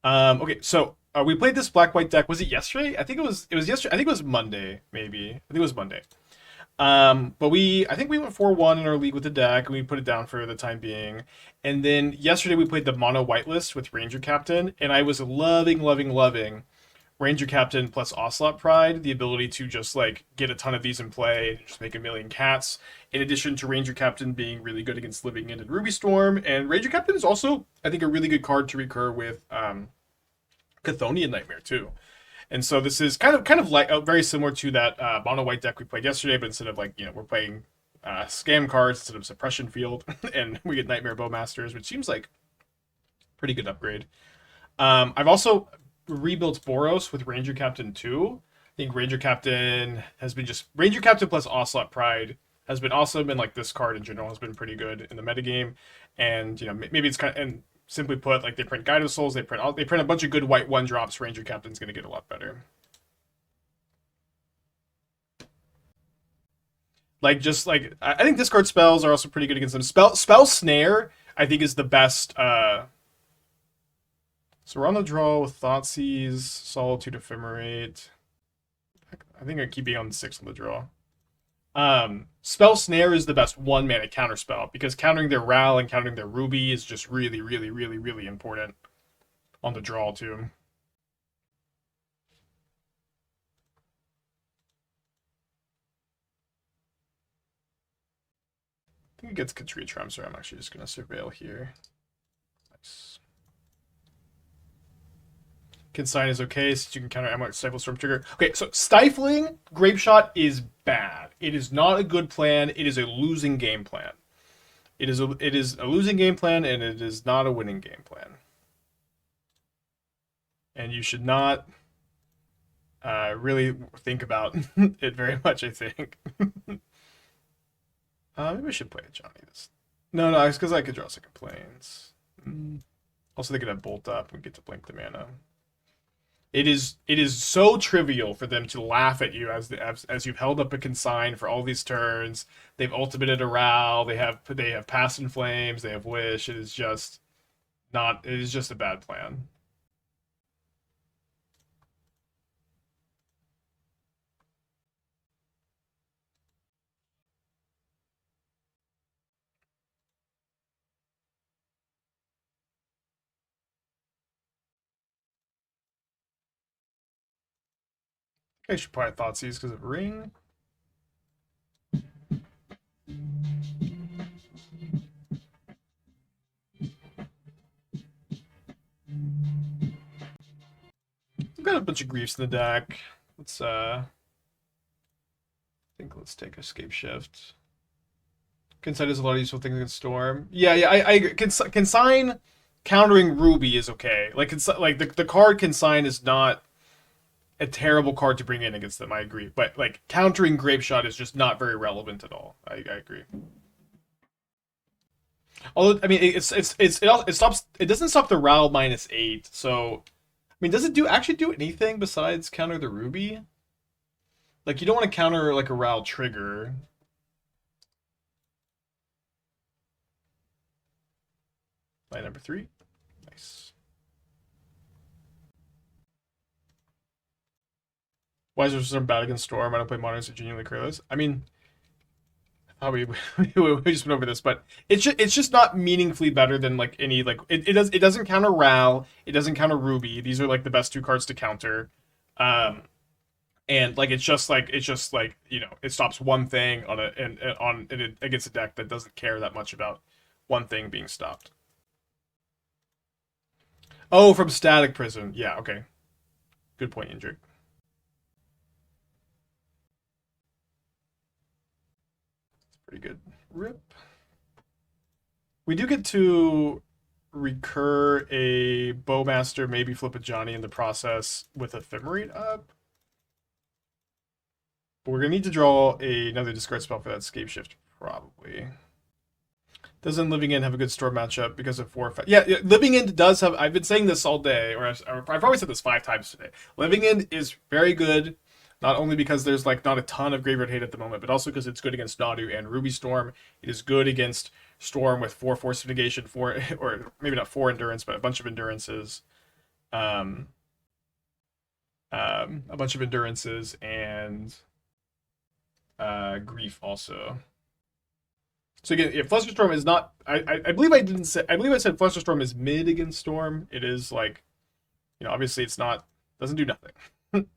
Okay, so we played this black-white deck. Was it yesterday? I think it was. It was yesterday. I think it was Monday, maybe. I think it was Monday. But I think we went 4-1 in our league with the deck, and we put it down for the time being. And then yesterday we played the mono whitelist with Ranger Captain, and I was loving, loving, loving Ranger Captain plus Ocelot Pride, the ability to just like get a ton of these in play and just make a million cats. In addition to Ranger Captain being really good against Living End and Ruby Storm, and Ranger Captain is also, I think, a really good card to recur with Chthonian Nightmare too. And so this is kind of like very similar to that mono white deck we played yesterday, but instead of like we're playing scam cards instead of Suppression Field, and we get Nightmare Bowmasters, which seems like pretty good upgrade. I've also rebuilt Boros with Ranger Captain 2. I think Ranger Captain has been just Ranger Captain plus Ocelot Pride has been awesome, and like this card in general has been pretty good in the metagame. And maybe it's kind of, and simply put, like they print Guide of Souls, they print a bunch of good white one drops. Ranger Captain's going to get a lot better. Like just like I think discard spells are also pretty good against them. Spell Snare I think is the best. So we're on the draw with Thoughtseize, Solitude, Ephemerate. I think I keep being on 6 on the draw. Spell Snare is the best 1-mana counter spell because countering their Ral and countering their Ruby is just really, really, really, really important on the draw too. I think it gets Katria Trem, so I'm actually just going to Surveil here. Nice. Consign is okay, since you can counter MH3 Stifle Storm Trigger. Okay, so Stifling Grapeshot is bad. It is not a good plan. It is a losing game plan. It is a losing game plan, and it is not a winning game plan. And you should not really think about it very much, I think. Maybe we should play Ajani this. No, it's because I could draw second planes. Also, they could have Bolt up and get to blink the mana. It is so trivial for them to laugh at you as you've held up a consign for all these turns. They've ultimated a Ral. They have Past in Flames. They have Wish. It is just not. It is just a bad plan. I should probably Thoughtseize because of Ring. We've got a bunch of griefs in the deck. Let's I think let's take Escape Shift. Consign does a lot of useful things against Storm. Yeah, I agree. Consign countering Ruby is okay. Like the card Consign is not a terrible card to bring in against them. I agree, but like countering Grapeshot is just not very relevant at all. I agree. Although I mean, it stops. It doesn't stop the Ral -8. So I mean, does it actually do anything besides counter the Ruby? Like you don't want to counter like a Ral trigger. Line number 3. Nice. Why is there some bad against Storm? I don't play Modern, so genuinely careless. I mean, oh, we just went over this, but it's just not meaningfully better than like any like it doesn't counter Ral, it doesn't counter Ruby. These are like the best 2 cards to counter. And like it's just like it stops one thing against a deck that doesn't care that much about one thing being stopped. Oh, from Static Prison. Yeah, okay. Good point, Indrik. Pretty good. Rip. We do get to recur a Bowmaster, maybe flip a Ajani in the process with Ephemerate up. But we're going to need to draw another discard spell for that Escape Shift, probably. Doesn't Living End have a good Storm matchup because of 4 or 5? Yeah, Living End does have. I've been saying this all day, or I've probably said this 5 times today. Living End is very good, not only because there's like not a ton of graveyard hate at the moment, but also because it's good against NADU and Ruby Storm. It is good against Storm with 4 Force of Negation, 4 or maybe not 4 Endurance, but a bunch of Endurances. a bunch of endurances, and grief also. So again, if Flusterstorm is not, I believe I didn't say, I believe I said Flusterstorm is mid against Storm. It is like, obviously it's not, doesn't do nothing,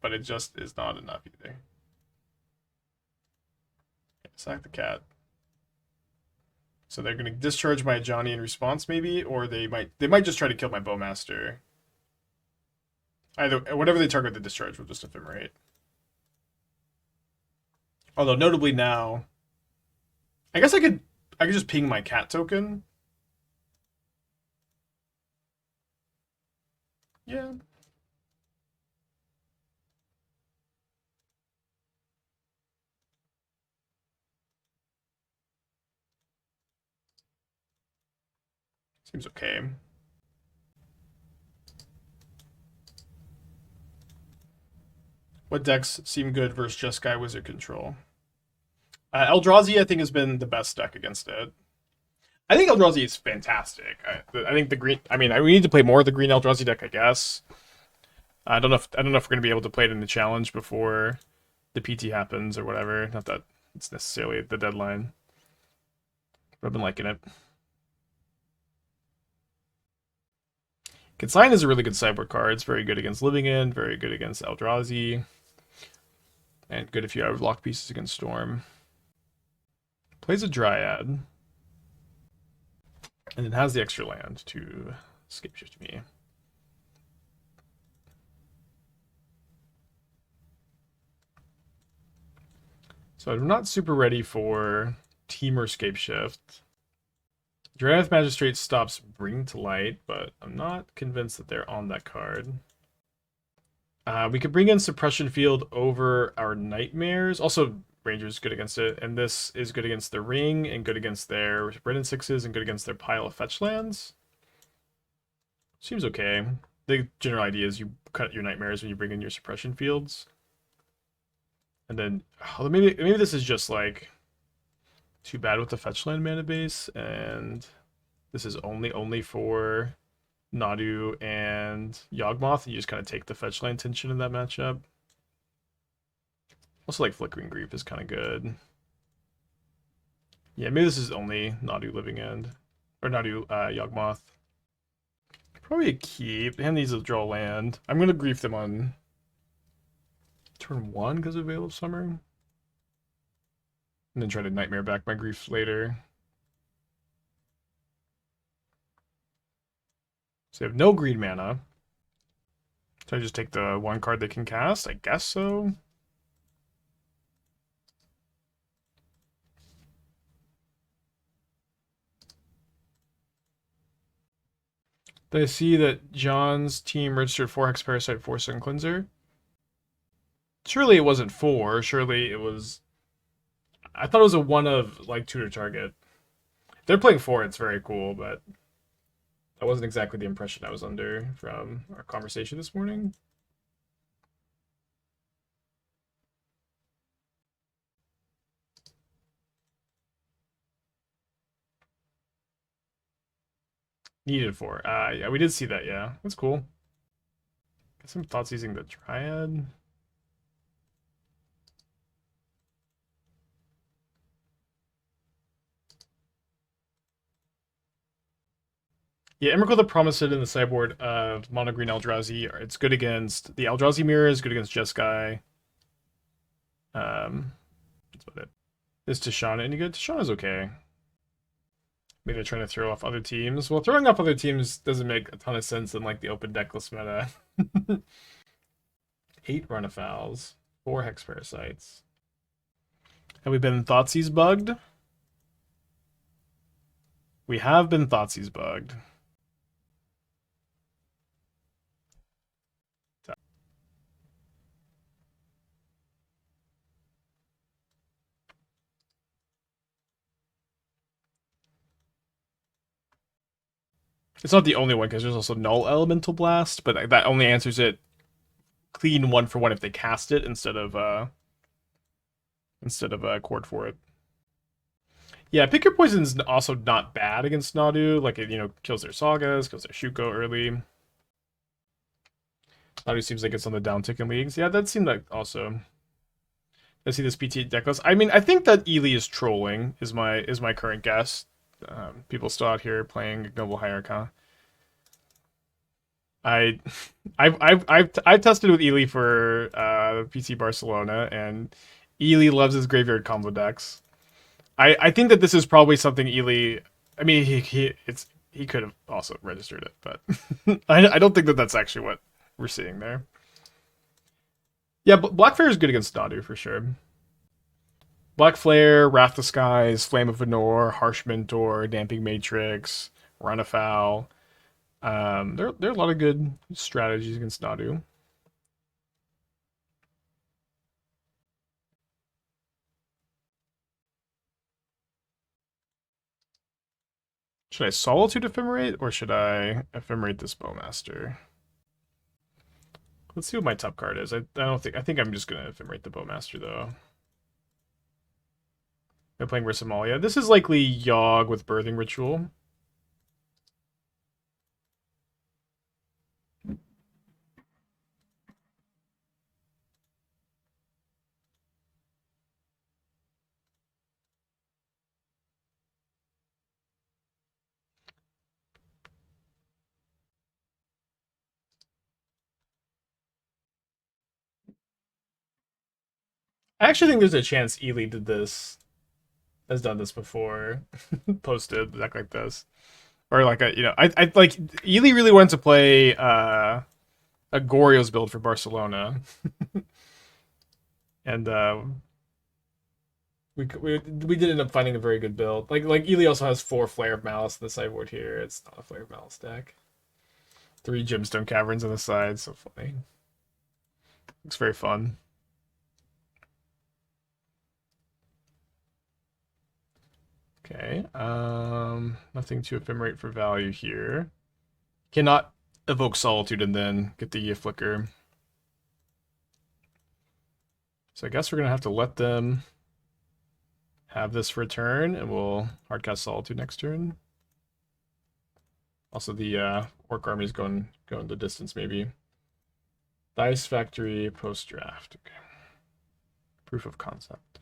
but it just is not enough either. Sack the cat. So they're gonna discharge my Ajani in response, maybe, or they might just try to kill my Bowmaster. Either whatever they target the discharge will just Ephemerate. Although notably now, I guess I could just ping my cat token. Yeah. Seems okay. What decks seem good versus Jeskai Wizard Control? Eldrazi, I think, has been the best deck against it. I think Eldrazi is fantastic. I think the green. I mean, we need to play more of the green Eldrazi deck, I guess. I don't know if we're gonna be able to play it in the challenge before the PT happens or whatever. Not that it's necessarily the deadline, but I've been liking it. Consign is a really good sideboard card. It's very good against Living End, very good against Eldrazi, and good if you have lock pieces against Storm. Plays a Dryad, and it has the extra land to Scapeshift me. So I'm not super ready for Temur Scapeshift. Drannith Magistrate stops Bring to Light, but I'm not convinced that they're on that card. We could bring in Suppression Field over our Nightmares. Also, Ranger's good against it, and this is good against the Ring, and good against their Red and Sixes, and good against their pile of fetch lands. Seems okay. The general idea is you cut your Nightmares when you bring in your Suppression Fields. And then, maybe this is just like too bad with the fetch land mana base, and this is only for NADU and Yawgmoth, and you just kind of take the fetch land tension in that matchup. Also, like, Flickering Grief is kind of good. Yeah, maybe this is only NADU Living End, or NADU Yawgmoth. Probably a keep. Hand needs to draw land. I'm going to grief them on turn 1 because of Veil of Summer. And then try to Nightmare back my griefs later. So they have no green mana. So I just take the one card they can cast? I guess so. I see that John's team registered 4 Hex Parasite, 4 Sun Cleanser. Surely it wasn't 4. Surely it was... I thought it was a 1 of, like, tutor target. If they're playing 4, it's very cool, but... that wasn't exactly the impression I was under from our conversation this morning. Needed 4. Yeah, we did see that, yeah. That's cool. Got some thoughts using the Dryad. Yeah, Emrakul the Promised in the sideboard of Mono Green Eldrazi. It's good against the Eldrazi Mire, is good against Jeskai. That's about it. Is Tishana any good? Tishana's okay. Maybe they're trying to throw off other teams. Well, throwing off other teams doesn't make a ton of sense in like the open decklist meta. 8 Run-a-Fowls, 4 Hex Parasites. Have we been Thoughtseize bugged? We have been Thoughtseize bugged. It's not the only one, because there's also Null Elemental Blast, but that only answers it clean 1 for 1 if they cast it instead of Chord for it. Yeah, Pick Your Poison's also not bad against Nadu. Like, it, kills their Sagas, kills their Shuko early. Nadu seems like it's on the downtick in leagues. Yeah, that seemed like also. I see this PT decklist. I mean, I think that Ely is trolling. Is my current guess. People still out here playing Ignoble Hierarchy. I, I've tested with Ely for PC Barcelona, and Ely loves his graveyard combo decks. I think that this is probably something Ely. I mean, he could have also registered it, but I don't think that that's actually what we're seeing there. Yeah, but Blackflare is good against Nadu for sure. Black Flare, Wrath of the Skies, Flame of Venor, Harsh Mentor, Damping Matrix, Run Afoul. There are a lot of good strategies against Nadu. Should I Solitude Ephemerate, or should I Ephemerate this Bowmaster? Let's see what my top card is. I think I'm just gonna Ephemerate the Bowmaster though. I'm playing Rissamalia. This is likely Yogg with Birthing Ritual. I actually think there's a chance Ely has done this before, posted a deck like this, or like I like Ely really wanted to play a Goryo's build for Barcelona, and we did end up finding a very good build. Like Ely also has 4 Flare of Malice in the sideboard here. It's not a Flare of Malice deck. 3 Gemstone Caverns on the side. So funny. Looks very fun. Okay. Nothing to Ephemerate for value here. Cannot evoke Solitude and then get the Flicker. So I guess we're gonna have to let them have this return, and we'll hardcast Solitude next turn. Also, the Orc Army is going the distance, maybe. Dice Factory post-draft. Okay. Proof of concept.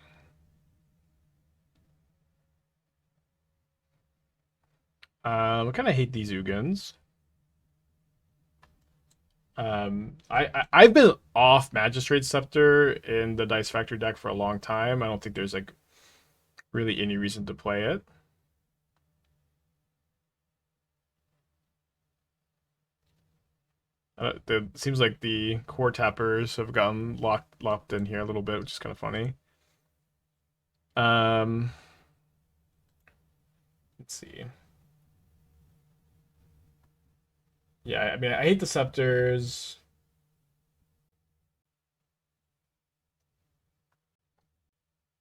I kind of hate these Ugins. I've been off Magistrate Scepter in the Dice Factory deck for a long time. I don't think there's like really any reason to play it. It seems like the core tappers have gotten locked in here a little bit, which is kind of funny. Let's see. Yeah, I mean, I hate the scepters.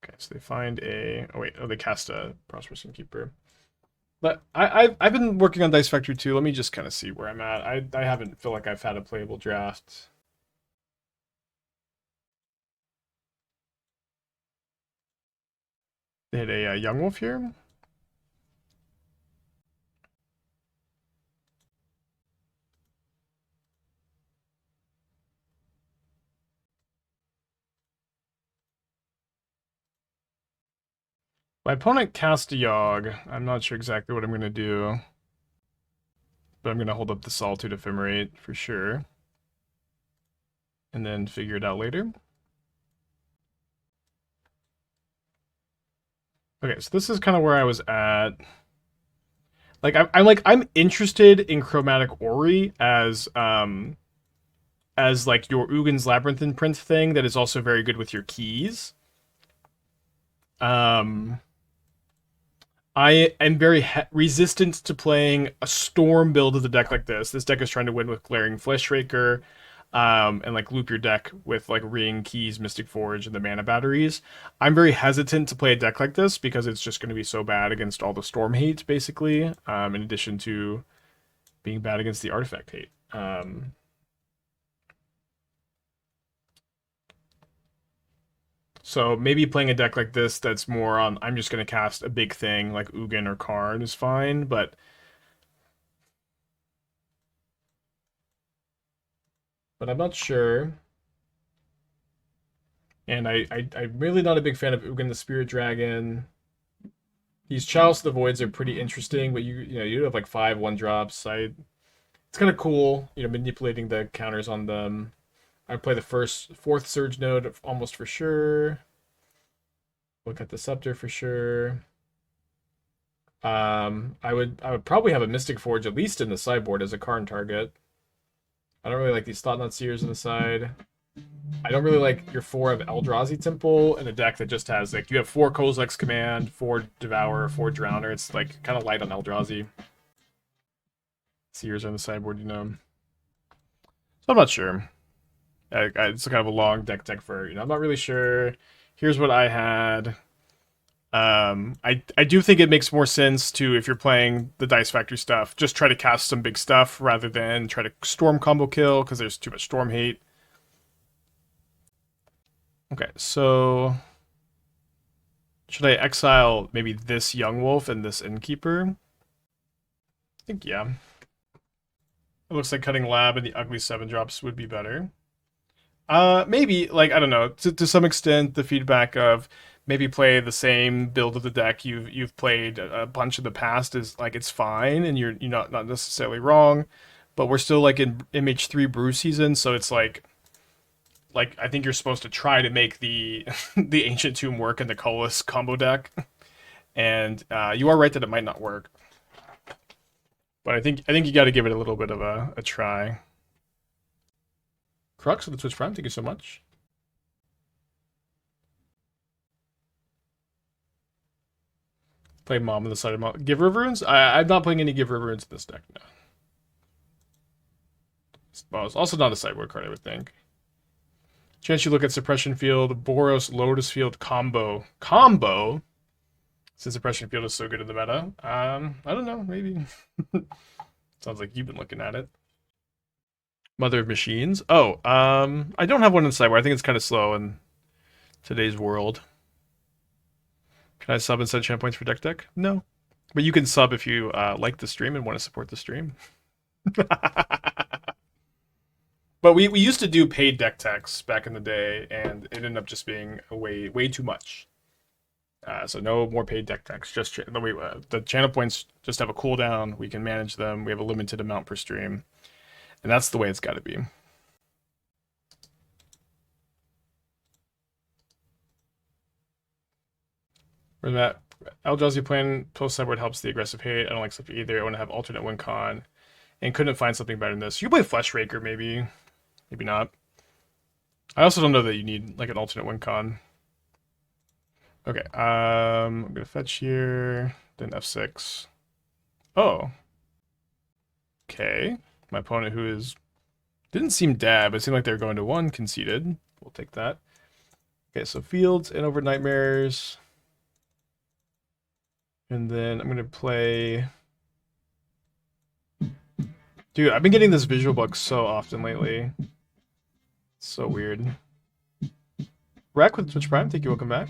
Okay, so they find a. Oh wait, they cast a Prosperous Innkeeper. But I've been working on Dice Factory too. Let me just kind of see where I'm at. I haven't feel like I've had a playable draft. They had a Young Wolf here. My opponent cast a Yogg. I'm not sure exactly what I'm going to do. But I'm going to hold up the Solitude Ephemerate for sure. And then figure it out later. Okay, so this is kind of where I was at. Like I'm interested in Chromatic Ori as like your Ugin's Labyrinth imprint thing that is also very good with your keys. I am very resistant to playing a Storm build of the deck like this. This deck is trying to win with Glaring Fleshraker, and like loop your deck with like Ring, Keys, Mystic Forge, and the mana batteries. I'm very hesitant to play a deck like this because it's just going to be so bad against all the Storm hate, basically, in addition to being bad against the artifact hate. So maybe playing a deck like this that's more on I'm just going to cast a big thing like Ugin or Karn is fine, but but I'm not sure. And I'm really not a big fan of Ugin the Spirit Dragon. These Chalice of the Voids are pretty interesting, but you have like 5 1-drops. It's kind of cool, manipulating the counters on them. I'd play the fourth Surge node almost for sure. Look at the Scepter for sure. I would probably have a Mystic Forge at least in the sideboard as a Karn target. I don't really like these Thought-Knot Seers on the side. I don't really like your 4 of Eldrazi Temple in a deck that just has, like, you have 4 Kozilek's Command, 4 Devour, 4 Drowner. It's, like, kind of light on Eldrazi. Seers on the sideboard, So I'm not sure. It's kind of a long deck for, I'm not really sure. Here's what I had. I do think it makes more sense to, if you're playing the Dice Factory stuff, just try to cast some big stuff rather than try to Storm combo kill, because there's too much Storm hate. Okay, so should I exile maybe this Young Wolf and this Innkeeper? I think, yeah. It looks like cutting Lab and the ugly 7-drops would be better. Maybe, like, I don't know, to some extent, the feedback of maybe play the same build of the deck you've played a bunch in the past is, like, it's fine, and you're not necessarily wrong, but we're still, like, in MH3 brew season, so it's like I think you're supposed to try to make the the Ancient Tomb work in the Colorless combo deck, and you are right that it might not work, but I think you got to give it a little bit of a try. Crux of the Twitch Prime, thank you so much. Play Mom on the side of Mom. Give River Runes? I'm not playing any Give River Runes in this deck, no. Well, it's also not a sideboard card, I would think. Chance you look at Suppression Field, Boros, Lotus Field combo. Combo? Since Suppression Field is so good in the meta. I don't know, maybe. Sounds like you've been looking at it. Mother of Machines. Oh, I don't have one in the sideboard. I think it's kind of slow in today's world. Can I sub and send champ points for deck? No. But you can sub if you like the stream and want to support the stream. But we used to do paid deck techs back in the day, and it ended up just being way too much. So no more paid deck techs. Just the channel points just have a cooldown. We can manage them. We have a limited amount per stream. And that's the way it's got to be. Where's that? Eldrazi playing post sideboard helps the aggressive hate. I don't like stuff either. I want to have alternate win con. And couldn't find something better than this. You play Flesh Raker, maybe. Maybe not. I also don't know that you need like an alternate win con. Okay, I'm gonna fetch here, then F6. Oh. Okay. My opponent, who didn't seem dab, it seemed like they were going to 1, conceded. We'll take that. Okay, so Fields and over Nightmares. And then I'm gonna play. Dude, I've been getting this visual bug so often lately. It's so weird. Rack with Twitch Prime, thank you, welcome back.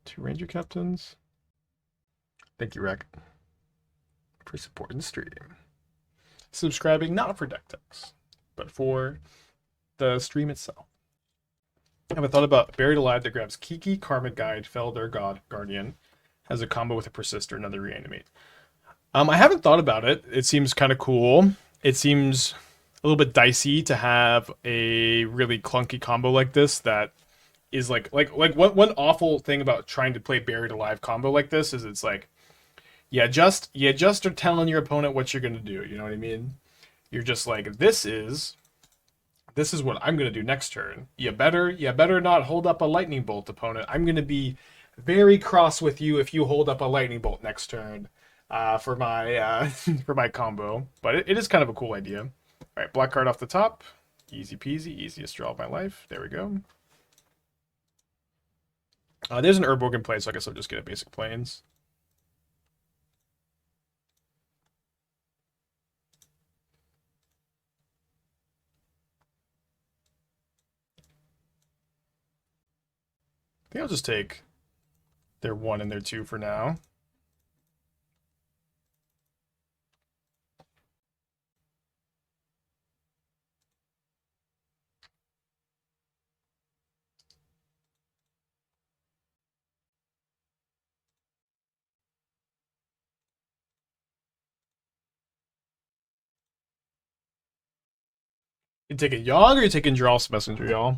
2 Ranger Captains. Thank you, Rack, for supporting the stream. Subscribing, not for deck techs, but for the stream itself. I haven't thought about Buried Alive that grabs Kiki, Karmic Guide, Felder, Guardian, has a combo with a Persist or another Reanimate. I haven't thought about it. It seems kind of cool. It seems a little bit dicey to have a really clunky combo like this that is like one awful thing about trying to play Buried Alive combo like this is it's like you just are telling your opponent what you're gonna do. You know what I mean? You're just like, this is what I'm gonna do next turn. You better not hold up a lightning bolt, opponent. I'm gonna be very cross with you if you hold up a lightning bolt next turn. For my for my combo, but it is kind of a cool idea. All right, black card off the top, easy peasy, easiest draw of my life. There we go. There's an Urborg in play, so I guess I'll just get a basic plains. I think I'll just take their 1 and their 2 for now. You taking Yogg or you taking Drall's Messenger, y'all?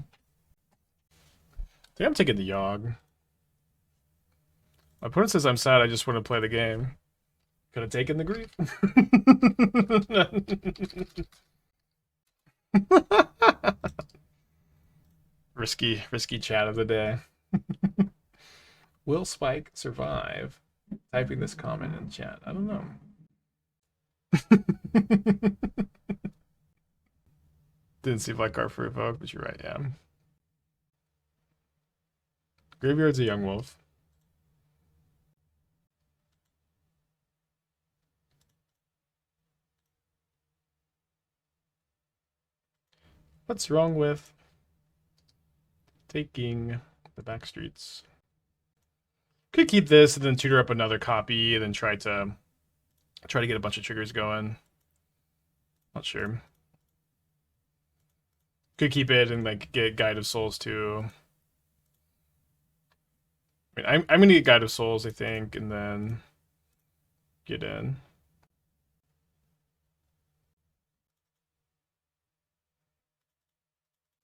I think I'm taking the Yogg. My opponent says I'm sad, I just want to play the game. Could have taken the grief. risky chat of the day. Will Spike survive? Typing this comment in chat. I don't know. Didn't see Black Card for Evoke, but you're right, yeah. Graveyard's a young wolf. What's wrong with taking the Backstreets? Could keep this and then tutor up another copy and then try to get a bunch of triggers going. Not sure. Could keep it and like get Guide of Souls too. I mean, I'm gonna get Guide of Souls, I think, and then get in.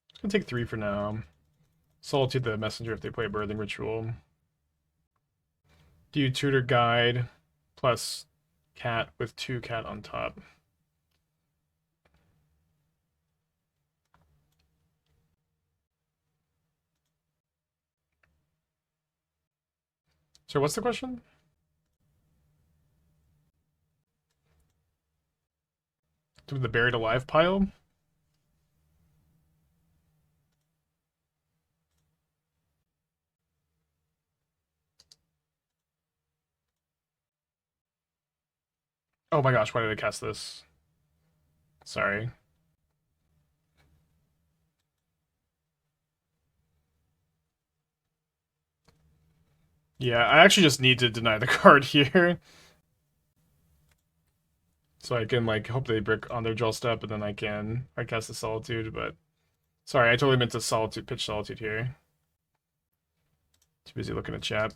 It's gonna take 3 for now. Solitude the Messenger if they play Birthing Ritual. Do you tutor Guide plus Cat with 2 Cat on top? So what's the question? To the Buried Alive pile? Oh my gosh, why did I cast this? Sorry. Yeah, I actually just need to deny the card here. So I can, like, hope they brick on their draw step, and then I cast the Solitude, but... Sorry, I totally meant to pitch Solitude here. Too busy looking at chat.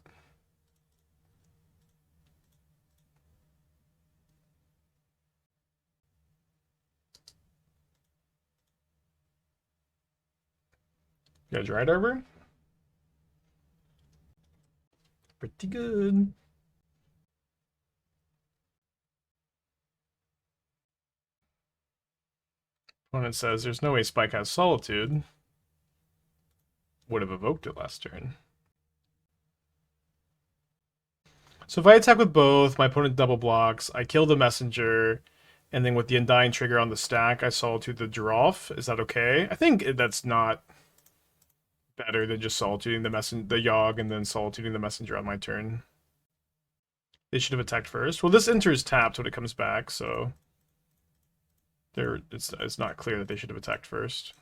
You got a Dryad Arbor? Pretty good. Opponent says, there's no way Spike has Solitude. Would have evoked it last turn. So if I attack with both, my opponent double blocks, I kill the Messenger, and then with the Undying trigger on the stack, I Solitude the Droff. Is that okay? I think that's not better than just Solituding the Yogg and then Solituding the Messenger on my turn. They should have attacked first. Well, this enters tapped when it comes back, so it's not clear that they should have attacked first.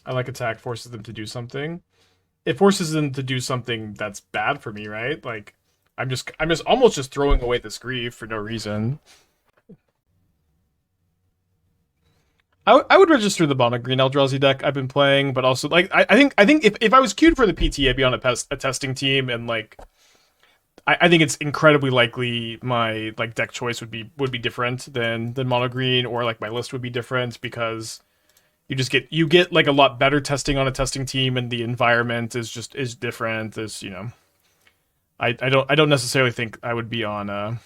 I like attack forces them to do something. It forces them to do something that's bad for me, right? Like I'm just almost just throwing away this grief for no reason. I would register the mono green Eldrazi deck I've been playing, but also like I think if I was queued for the PT, I'd be on a testing team, and like I think it's incredibly likely my like deck choice would be different than mono green, or like my list would be different because you get like a lot better testing on a testing team, and the environment is different. There's, you know, I don't necessarily think I would be on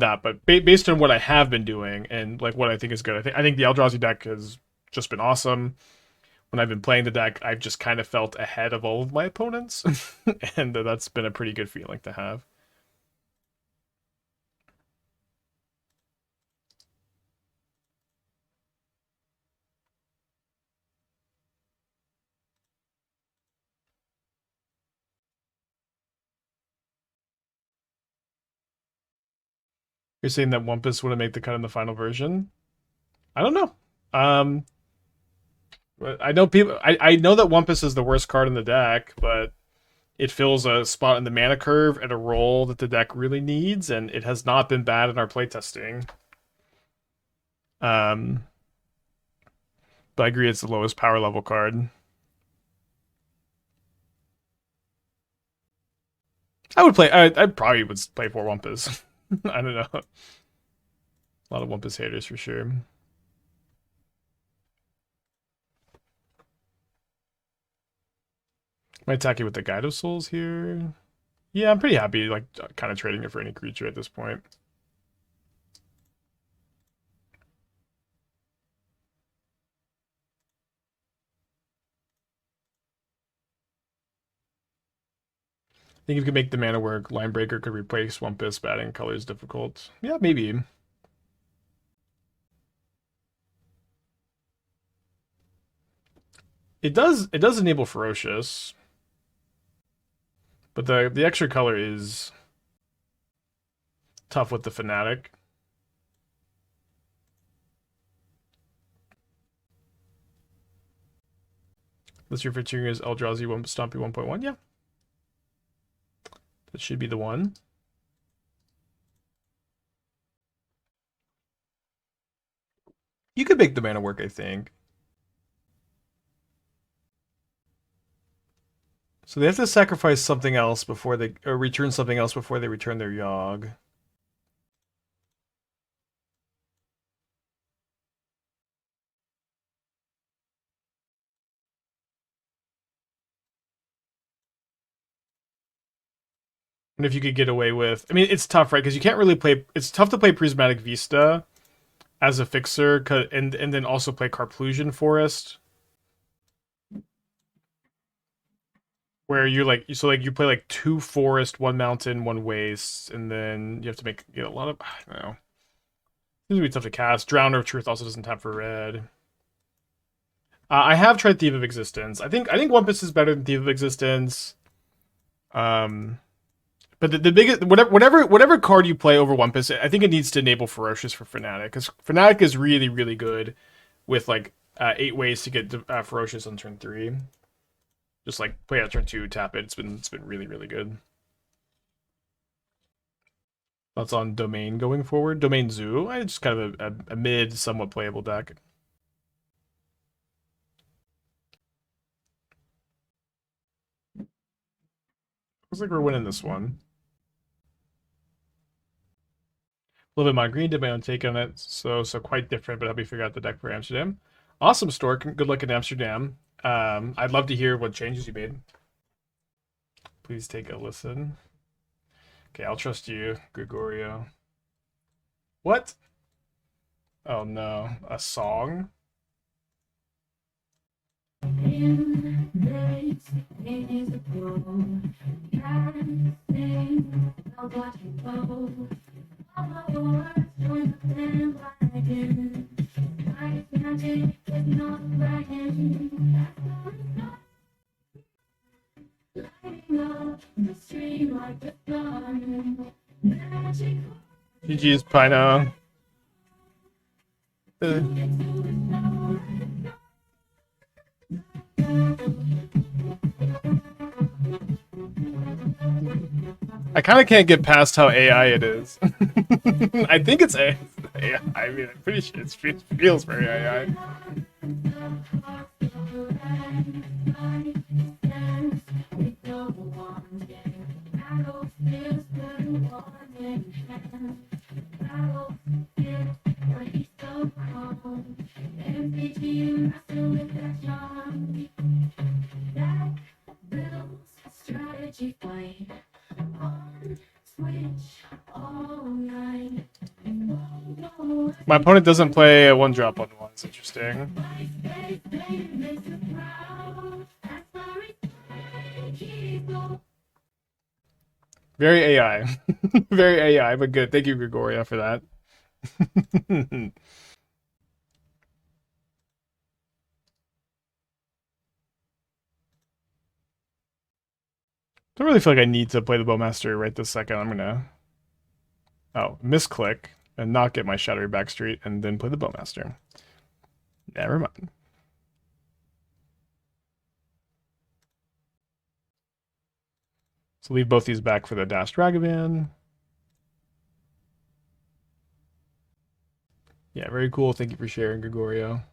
that, but based on what I have been doing and like what I think is good, I think the Eldrazi deck has just been awesome. When I've been playing the deck, I've just kind of felt ahead of all of my opponents, and that's been a pretty good feeling to have. You're saying that Wumpus wouldn't make the cut in the final version? I don't know. I know people. I know that Wumpus is the worst card in the deck, but it fills a spot in the mana curve at a role that the deck really needs, and it has not been bad in our playtesting. But I agree it's the lowest power level card. I probably would play 4 Wumpus. I don't know. A lot of Wumpus haters for sure. Might attack you with the Guide of Souls here. Yeah, I'm pretty happy, like, kind of trading it for any creature at this point. I think if you could make the mana work, Linebreaker could replace Wumpus, but adding color is difficult. Yeah, maybe. It does enable Ferocious. But the extra color is tough with the Fanatic. Unless your featuring is Eldrazi Stompy 1.1, yeah. That should be the one. You could make the mana work, I think. So they have to sacrifice something else before they, or return something else before they return their Yogg. And if you could get away with, I mean, it's tough, right? Because you can't really play. It's tough to play Prismatic Vista as a fixer, and then also play Carplusion Forest, where you're like, so like you play like 2 forest, 1 mountain, 1 waste, and then you have to make a lot of, I don't know. This would be tough to cast. Drowner of Truth also doesn't tap for red. I have tried Thief of Existence. I think Wumpus is better than Thief of Existence. But the biggest, whatever card you play over Wumpus, I think it needs to enable Ferocious for Fnatic, because Fnatic is really, really good with like 8 ways to get Ferocious on turn 3. Just like play out turn 2, tap it. It's been really, really good. Thoughts on Domain going forward? Domain Zoo, it's just kind of a mid, somewhat playable deck. Looks like we're winning this one. A little bit my green, did my own take on it, so quite different, but help me figure out the deck for Amsterdam. Awesome, Stork. Good luck in Amsterdam. I'd love to hear what changes you made. Please take a listen. Okay, I'll trust you, Gregorio. What? Oh no, a song? GG's Pino. I kind of can't get past how AI it is. I think it's AI. I mean, I'm pretty sure it feels very AI. My opponent doesn't play a 1-drop on 1. It's interesting. Very AI. Very AI, but good. Thank you, Gregoria, for that. Don't really feel like I need to play the Bowmaster right this second. I'm gonna misclick and not get my Shadowy Backstreet and then play the Bowmaster. Never mind. So leave both these back for the Dash Ragavan. Yeah, very cool. Thank you for sharing, Gregorio.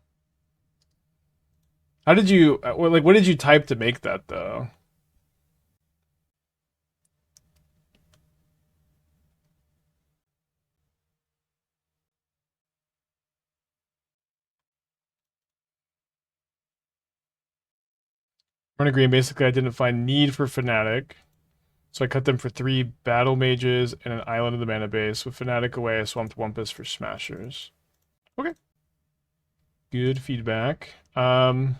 How did you, what did you type to make that, though? Run green, basically I didn't find need for Fnatic. So I cut them for 3 Battle Mages and an Island of the Mana Base. With Fnatic away, I swamped Wumpus for Smashers. Okay. Good feedback. Do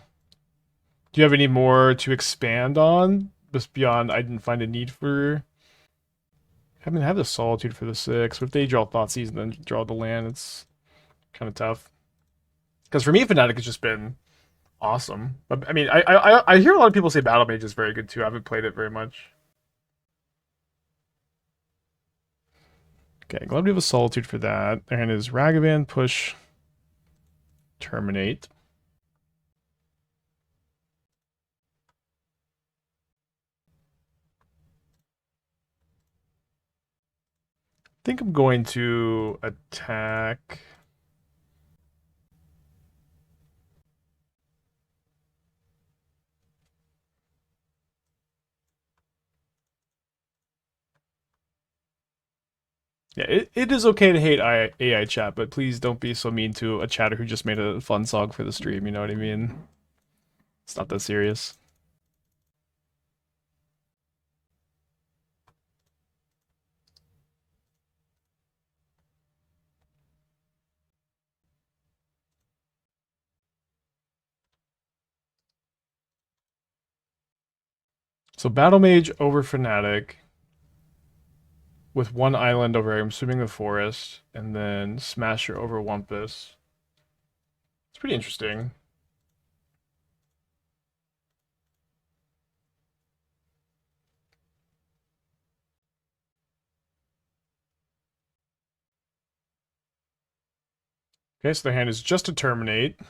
you have any more to expand on? Just beyond, I didn't find a need for... I mean, I have the Solitude for the 6. But if they draw Thoughtseize and then draw the land, it's kind of tough. Because for me, Fnatic has just been awesome. I mean, I hear a lot of people say Battle Mage is very good too. I haven't played it very much. Okay, glad we have a Solitude for that. And is Ragavan, push, terminate. I think I'm going to attack. Yeah, it is okay to hate AI chat, but please don't be so mean to a chatter who just made a fun song for the stream, you know what I mean? It's not that serious. So Battle Mage over Fnatic with 1 island over, I'm assuming the forest, and then Smasher over Wumpus. It's pretty interesting. Okay, so the hand is just to terminate. I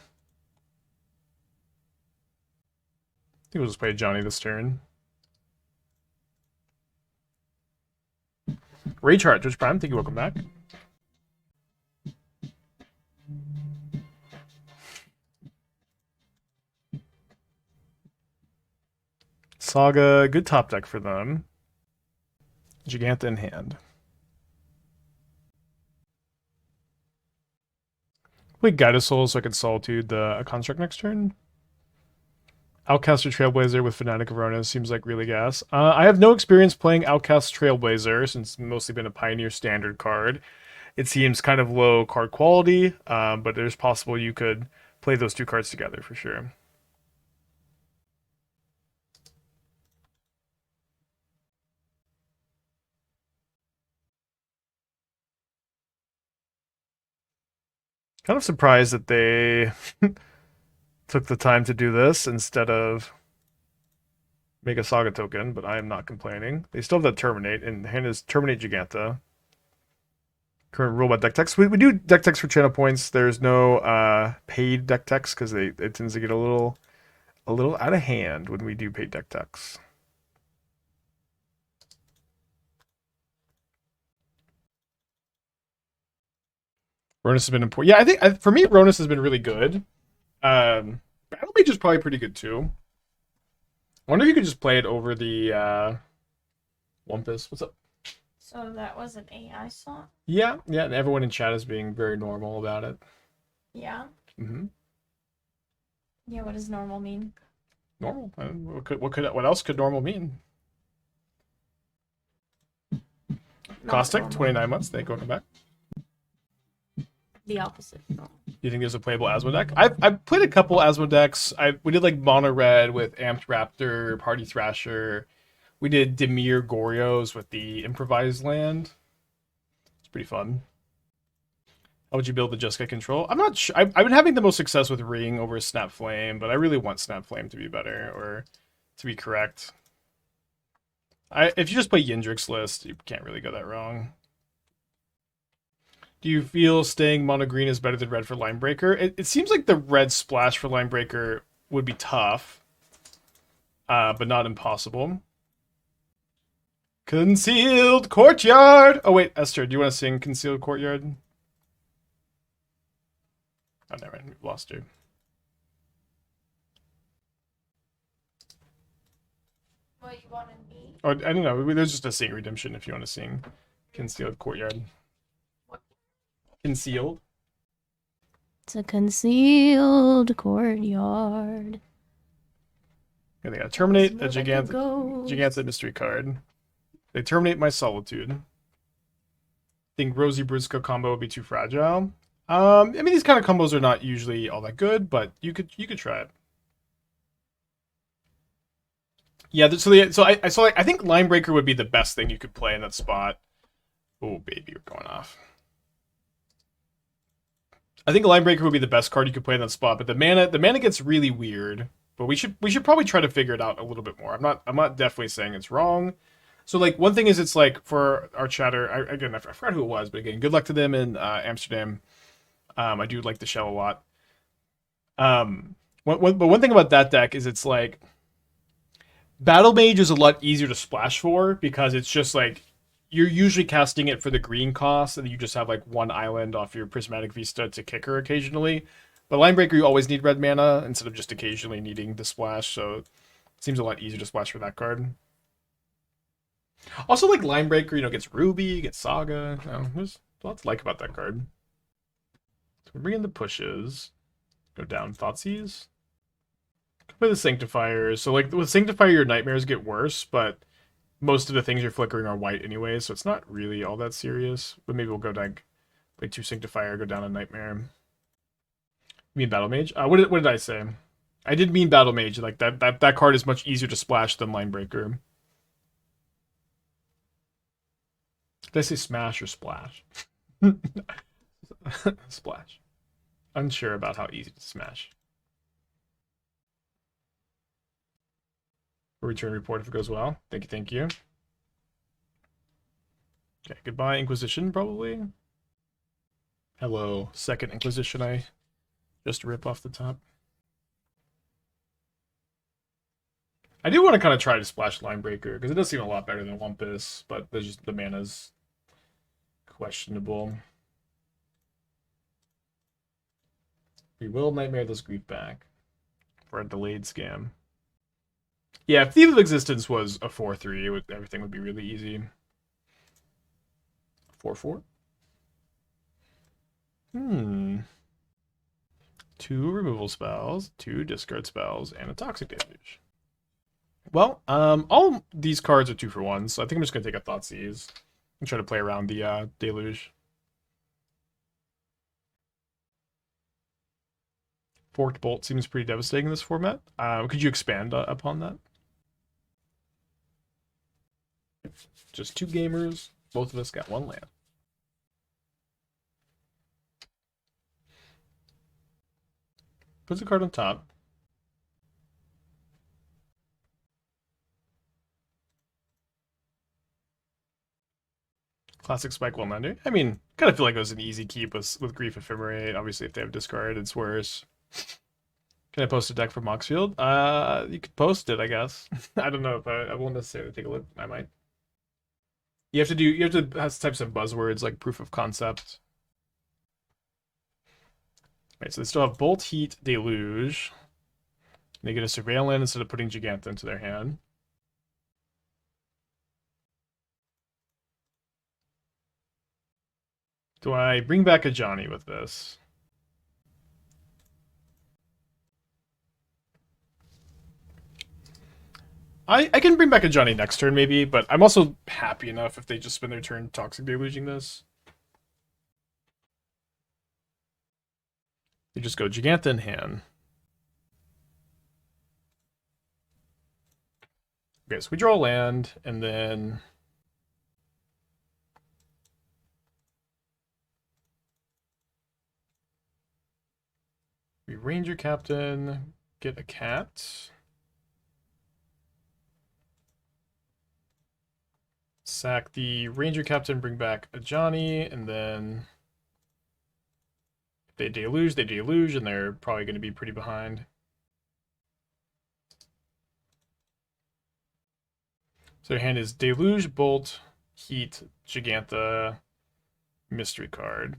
think we'll just play Ajani this turn. Rage Heart, Twitch Prime, thank you, welcome back. Saga, good top deck for them. Giganta in hand. Play Guided Soul so I can Solitude the Construct next turn. Outcast or Trailblazer with Fnatic Verona seems like really gas. I have no experience playing Outcast Trailblazer since it's mostly been a Pioneer standard card. It seems kind of low card quality, but there's possible you could play those 2 cards together for sure. Kind of surprised that they took the time to do this instead of make a Saga token, but I am not complaining. They still have that Terminate, and the hand is Terminate Giganta. Current rule about deck text. We do deck text for channel points. There's no paid deck text because it tends to get a little out of hand when we do paid deck text. Ronus has been important. Yeah, I think for me, Ronus has been really good. Battle Mage is probably pretty good too. I wonder if you could just play it over the Wumpus. What's up? So that was an AI song? Yeah, and everyone in chat is being very normal about it. Yeah? Mm-hmm. Yeah, what does normal mean? Normal? What else could normal mean? Caustic, 29 months. Thank you, welcome back. The opposite. Do you think there's a playable Asmo deck? I've played a couple Asmo decks. We did like Mono Red with Amped Raptor, Party Thrasher. We did Dimir Gorios with the Improvised Land. It's pretty fun. How would you build the Jessica control? I'm not sure. I've been having the most success with Ring over Snap Flame, but I really want Snap Flame to be better or to be correct. If you just play Yindrix list, you can't really go that wrong. Do you feel staying mono green is better than red for Linebreaker? It seems like the red splash for Linebreaker would be tough, but not impossible. Concealed Courtyard! Oh wait, Esther, do you want to sing Concealed Courtyard? Oh, never mind, we've lost you. What you wanted me? Oh, I don't know, there's just a sing redemption if you want to sing Concealed Courtyard. What? Concealed? It's a concealed courtyard. And they gotta terminate a MTGO. Giganta mystery card. They terminate my Solitude. Think Rosie Briscoe combo would be too fragile. I mean, these kind of combos are not usually all that good, but you could try it. Yeah, so I think Linebreaker would be the best thing you could play in that spot. Oh baby, we're going off. I think Linebreaker would be the best card you could play in that spot, but the mana gets really weird. But we should probably try to figure it out a little bit more. I'm not definitely saying it's wrong. So like one thing is it's like for our chatter, I forgot who it was, but again, good luck to them in Amsterdam. I do like the shell a lot. But one thing about that deck is it's like Battle Mage is a lot easier to splash for because it's just like you're usually casting it for the green cost, and you just have like one island off your Prismatic Vista to kick her occasionally. But Linebreaker, you always need red mana instead of just occasionally needing the splash, so it seems a lot easier to splash for that card. Also, like Linebreaker, gets Ruby, gets Saga. There's lots to like about that card. So we bring in the pushes. Go down Thoughtseize. Play the Sanctifiers. So like with Sanctifier, your nightmares get worse, but most of the things you're flickering are white anyway, so it's not really all that serious. But maybe we'll go like play 2 Sanctifier, go down a Nightmare. You mean Battle Mage? What did I say? I did mean Battle Mage. Like that card is much easier to splash than Linebreaker. Did I say smash or splash? Splash. Unsure about how easy to smash. Return report if it goes well. Thank you. Okay, goodbye Inquisition, probably. Hello, second Inquisition I just rip off the top. I do want to kind of try to splash Linebreaker, because it does seem a lot better than Lumpus, but there's just the mana's questionable. We will Nightmare this Grief back for a delayed scam. Yeah, if Thief of Existence was a 4-3, everything would be really easy. 4-4? 2 removal spells, 2 discard spells, and a Toxic Deluge. Well, all these cards are 2 for 1, so I think I'm just going to take a Thoughtseize and try to play around the Deluge. Forked Bolt seems pretty devastating in this format. Could you expand upon that? Just 2 gamers. Both of us got 1 land. Puts a card on top. Classic Spike Well Nunder. I mean, kind of feel like it was an easy keep with Grief Ephemerate. Obviously, if they have discard, it's worse. Can I post a deck from Moxfield? You could post it, I guess. I don't know if I won't necessarily take a look. I might. You have to have types of buzzwords like proof of concept. Right, so they still have Bolt, Heat, Deluge. They get a Surveil land instead of putting Giganta into their hand. Do I bring back Ajani with this? I can bring back Ajani next turn maybe, but I'm also happy enough if they just spend their turn Toxic Deluging this. They just go Giganta in hand. Okay, so we draw land, and then we Ranger-Captain, get a cat. Sack the Ranger-Captain, bring back Ajani, and then if they deluge, and they're probably going to be pretty behind. So their hand is Deluge, Bolt, Heat, Giganta, Mystery card.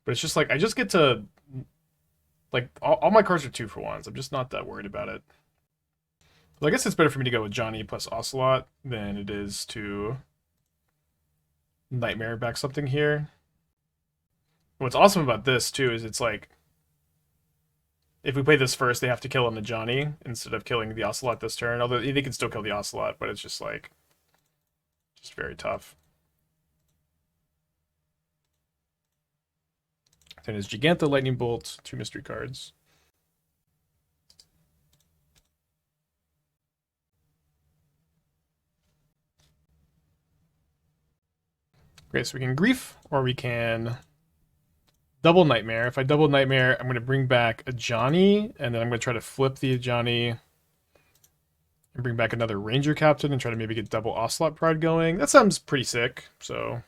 But it's just like, I just get to, like, all my cards are 2 for 1s. I'm just not that worried about it. Well, I guess it's better for me to go with Johnny plus Ocelot than it is to Nightmare back something here. What's awesome about this too is it's like, if we play this first, they have to kill an Ajani instead of killing the Ocelot this turn. Although they can still kill the Ocelot, but it's just like, just very tough. Then is Giganta, Lightning Bolt, 2 mystery cards. Great, so we can Grief, or we can double Nightmare. If I double Nightmare, I'm going to bring back Ajani, and then I'm going to try to flip the Ajani and bring back another Ranger-Captain and try to maybe get double Ocelot Pride going. That sounds pretty sick, so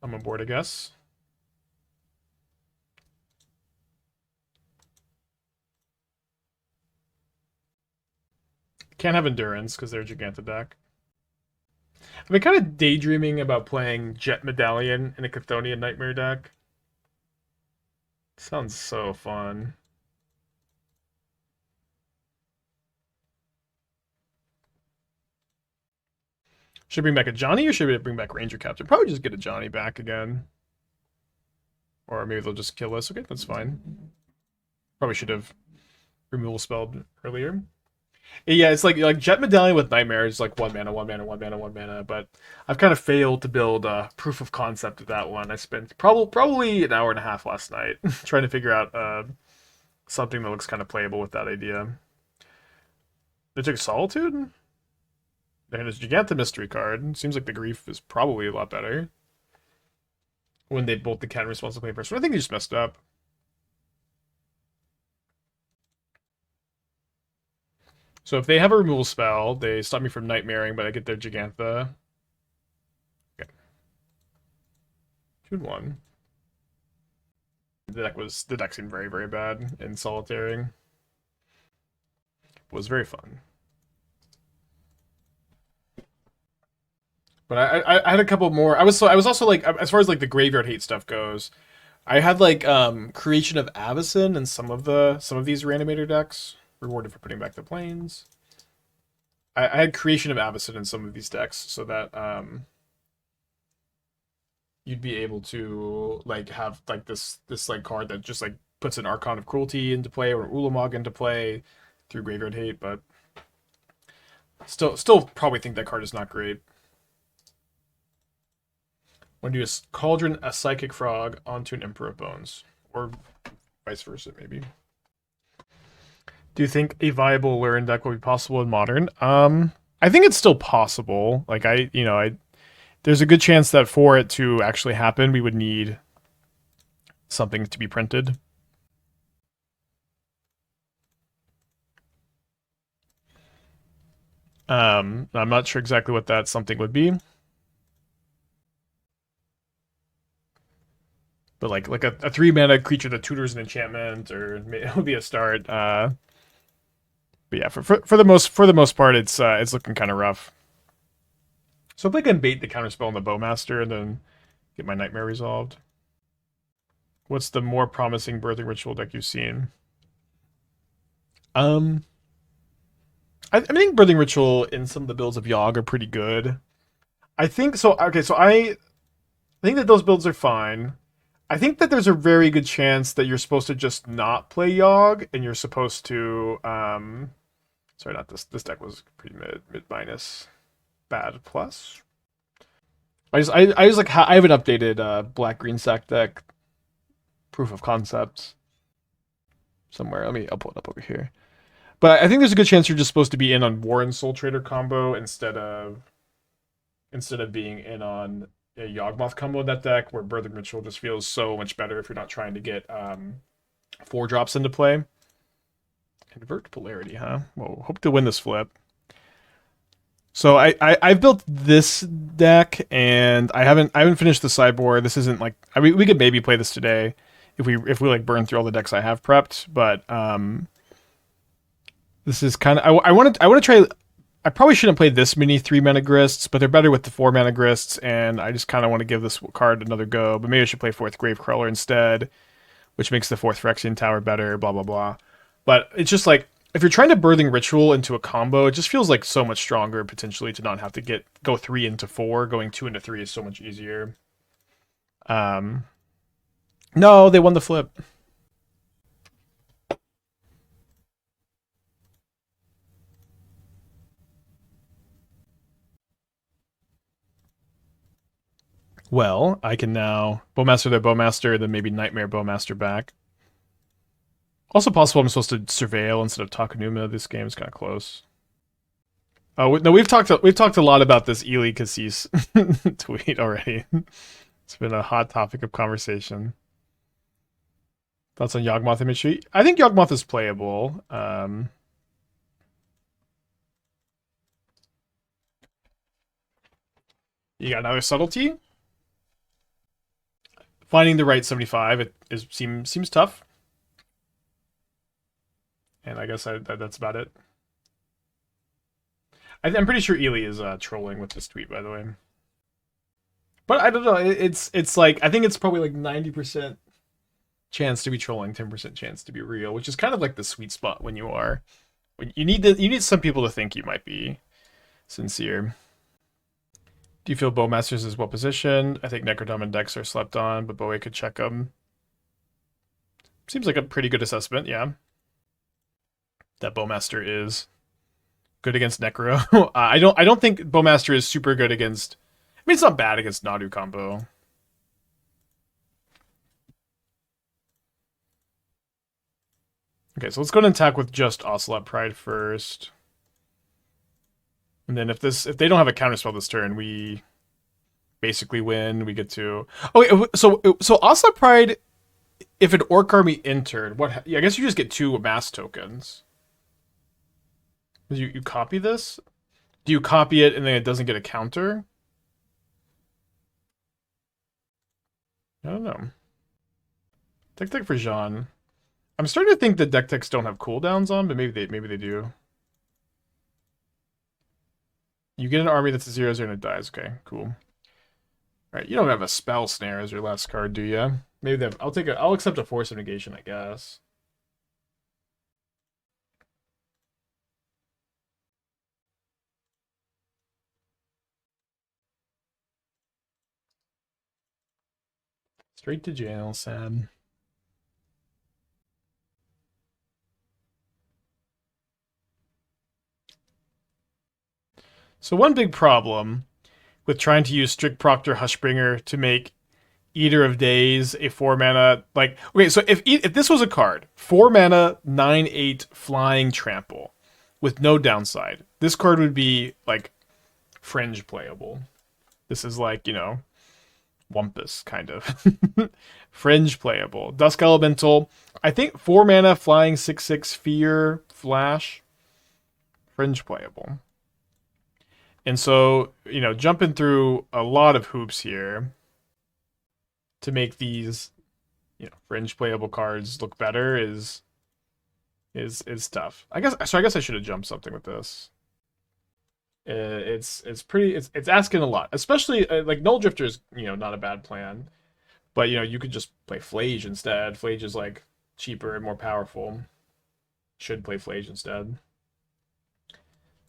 I'm on board, I guess. Can't have Endurance because they're a Giganta deck. I've been kind of daydreaming about playing Jet Medallion in a Chthonian Nightmare deck. Sounds so fun. Should I bring back Ajani or should we bring back Ranger-Captain? Probably just get Ajani back again. Or maybe they'll just kill us. Okay, that's fine. Probably should have removal spelled earlier. Yeah, it's like Jet Medallion with Nightmare is like 1 mana, 1 mana, 1 mana, 1 mana, but I've kind of failed to build a proof of concept of that one. I spent probably an hour and a half last night trying to figure out something that looks kind of playable with that idea. They took Solitude? And it's Giganta Mystery card. Seems like the Grief is probably a lot better. When they bolt the counter response to play first. I think they just messed up. So if they have a removal spell, they stop me from Nightmaring, but I get their Gigantha. Okay. 2-1. The deck seemed very, very bad in solitary. It was very fun. But I had a couple more. I was also like, as far as like the graveyard hate stuff goes, I had like Creation of Avacyn in some of these Reanimator decks. Rewarded for putting back the planes. I had Creation of Avacyn in some of these decks so that you'd be able to like have like this like card that just like puts an Archon of Cruelty into play or Ulamog into play through Graveyard Hate, but still probably think that card is not great. Want to do a Cauldron, a Psychic Frog onto an Emperor of Bones, or vice versa maybe. Do you think a viable Lurin deck will be possible in Modern? I think it's still possible. Like there's a good chance that for it to actually happen, we would need something to be printed. I'm not sure exactly what that something would be. But like a 3-mana creature that tutors an enchantment, or it would be a start. But yeah, for the most part, it's looking kind of rough. So if I can bait the counterspell on the Bowmaster and then get my Nightmare resolved. What's the more promising Birthing Ritual deck you've seen? I think Birthing Ritual in some of the builds of Yogg are pretty good. I think so. Okay, so I think that those builds are fine. I think that there's a very good chance that you're supposed to just not play Yogg, and you're supposed to sorry, not this. This deck was pretty mid minus, bad plus. I have an updated black green sack deck proof of concept somewhere. I'll pull it up over here. But I think there's a good chance you're just supposed to be in on Warren Soul Trader combo instead of being in on a Yawgmoth combo in that deck, where Birthing Ritual just feels so much better if you're not trying to get 4 drops into play. Invert Polarity, huh? Well, hope to win this flip. So I've built this deck, and I haven't finished the sideboard. This isn't like we could maybe play this today if we like burn through all the decks I have prepped, but this is kind of I want to try. I probably shouldn't play this many 3-mana Grists, but they're better with the 4-mana Grists, and I just kind of want to give this card another go. But maybe I should play 4th Gravecrawler instead, which makes the 4th Phyrexian Tower better, blah, blah, blah. But it's just like, if you're trying to Birthing Ritual into a combo, it just feels like so much stronger, potentially, to not have to go 3 into 4. Going 2 into 3 is so much easier. No, they won the flip. Well, I can now Bowmaster their Bowmaster, then maybe Nightmare Bowmaster back. Also possible I'm supposed to surveil instead of Takenuma. This game is kind of close. Oh no, we've talked a lot about this Ely Cassis tweet already. It's been a hot topic of conversation. Thoughts on Yawgmoth imagery? I think Yawgmoth is playable. You got another subtlety. Finding the right 75 seems tough. And I guess that's about it. I'm pretty sure Ely is trolling with this tweet, by the way. But I don't know. It's like I think it's probably like 90% chance to be trolling, 10% chance to be real, which is kind of like the sweet spot when you need some people to think you might be sincere. Do you feel Bowmasters is well positioned? I think Necrodome and Dex are slept on, but Bowie could check them. Seems like a pretty good assessment, yeah. That Bowmaster is good against Necro. I don't think Bowmaster is super good against. I mean, it's not bad against NADU combo. Okay, so let's go and attack with just Ocelot Pride first. And then if they don't have a counterspell this turn, we basically win. We get to so Ocelot Pride, if an Orc army entered, I guess you just get 2 mass tokens. You copy this? Do you copy it and then it doesn't get a counter? I don't know. Tech for Jean. I'm starting to think that deck techs don't have cooldowns on, but maybe they do. You get an army that's a 0/0 and it dies. Okay, cool. Alright, you don't have a spell snare as your last card, do you? Maybe they have, I'll accept a force of negation, I guess. Straight to jail, sad. So one big problem with trying to use Strict Proctor Hushbringer to make Eater of Days a 4-mana, like, okay, so if this was a card, 4-mana, 9/8 flying trample with no downside, this card would be like fringe playable. This is like, Wumpus kind of. Fringe playable. Dusk Elemental, I think 4-mana flying 6/6 fear flash, fringe playable. And so, jumping through a lot of hoops here to make these, fringe playable cards look better is tough. I guess I should have jumped something with this. It's asking a lot, especially like Null Drifter is not a bad plan, but you could just play Flage instead. Flage is like cheaper and more powerful. Should play Flage instead.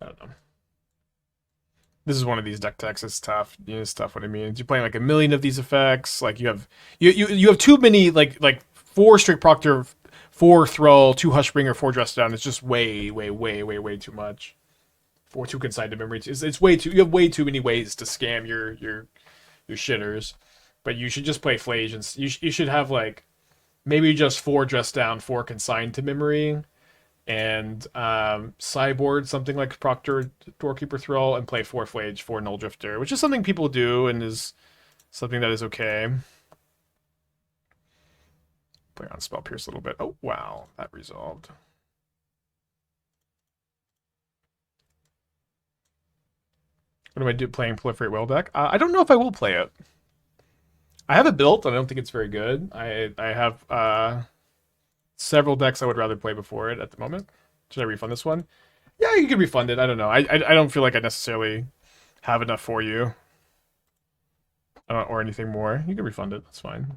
I don't know. This is one of these deck techs. It's tough. It's tough what it means. You're playing like a million of these effects. Like you have too many like 4 Strict Proctor, 4 Thrall, 2 Hushbringer, 4 Dress Down. It's just way too much. 4 2 Consigned to Memory. It's way too. You have way too many ways to scam your shitters. But you should just play Flage and you should have like maybe just 4 Dress Down, 4 Consigned to Memory, and sideboard something like Proctor, Doorkeeper Thrall, and play 4 Flage, 4 Null Drifter, which is something people do and is something that is okay. Play on Spell Pierce a little bit. Oh, wow, that resolved. What do I do playing Proliferate Whale deck? I don't know if I will play it. I have it built, and I don't think it's very good. I have several decks I would rather play before it at the moment. Should I refund this one? Yeah, you can refund it. I don't know. I don't feel like I necessarily have enough for you. Or anything more. You can refund it. That's fine.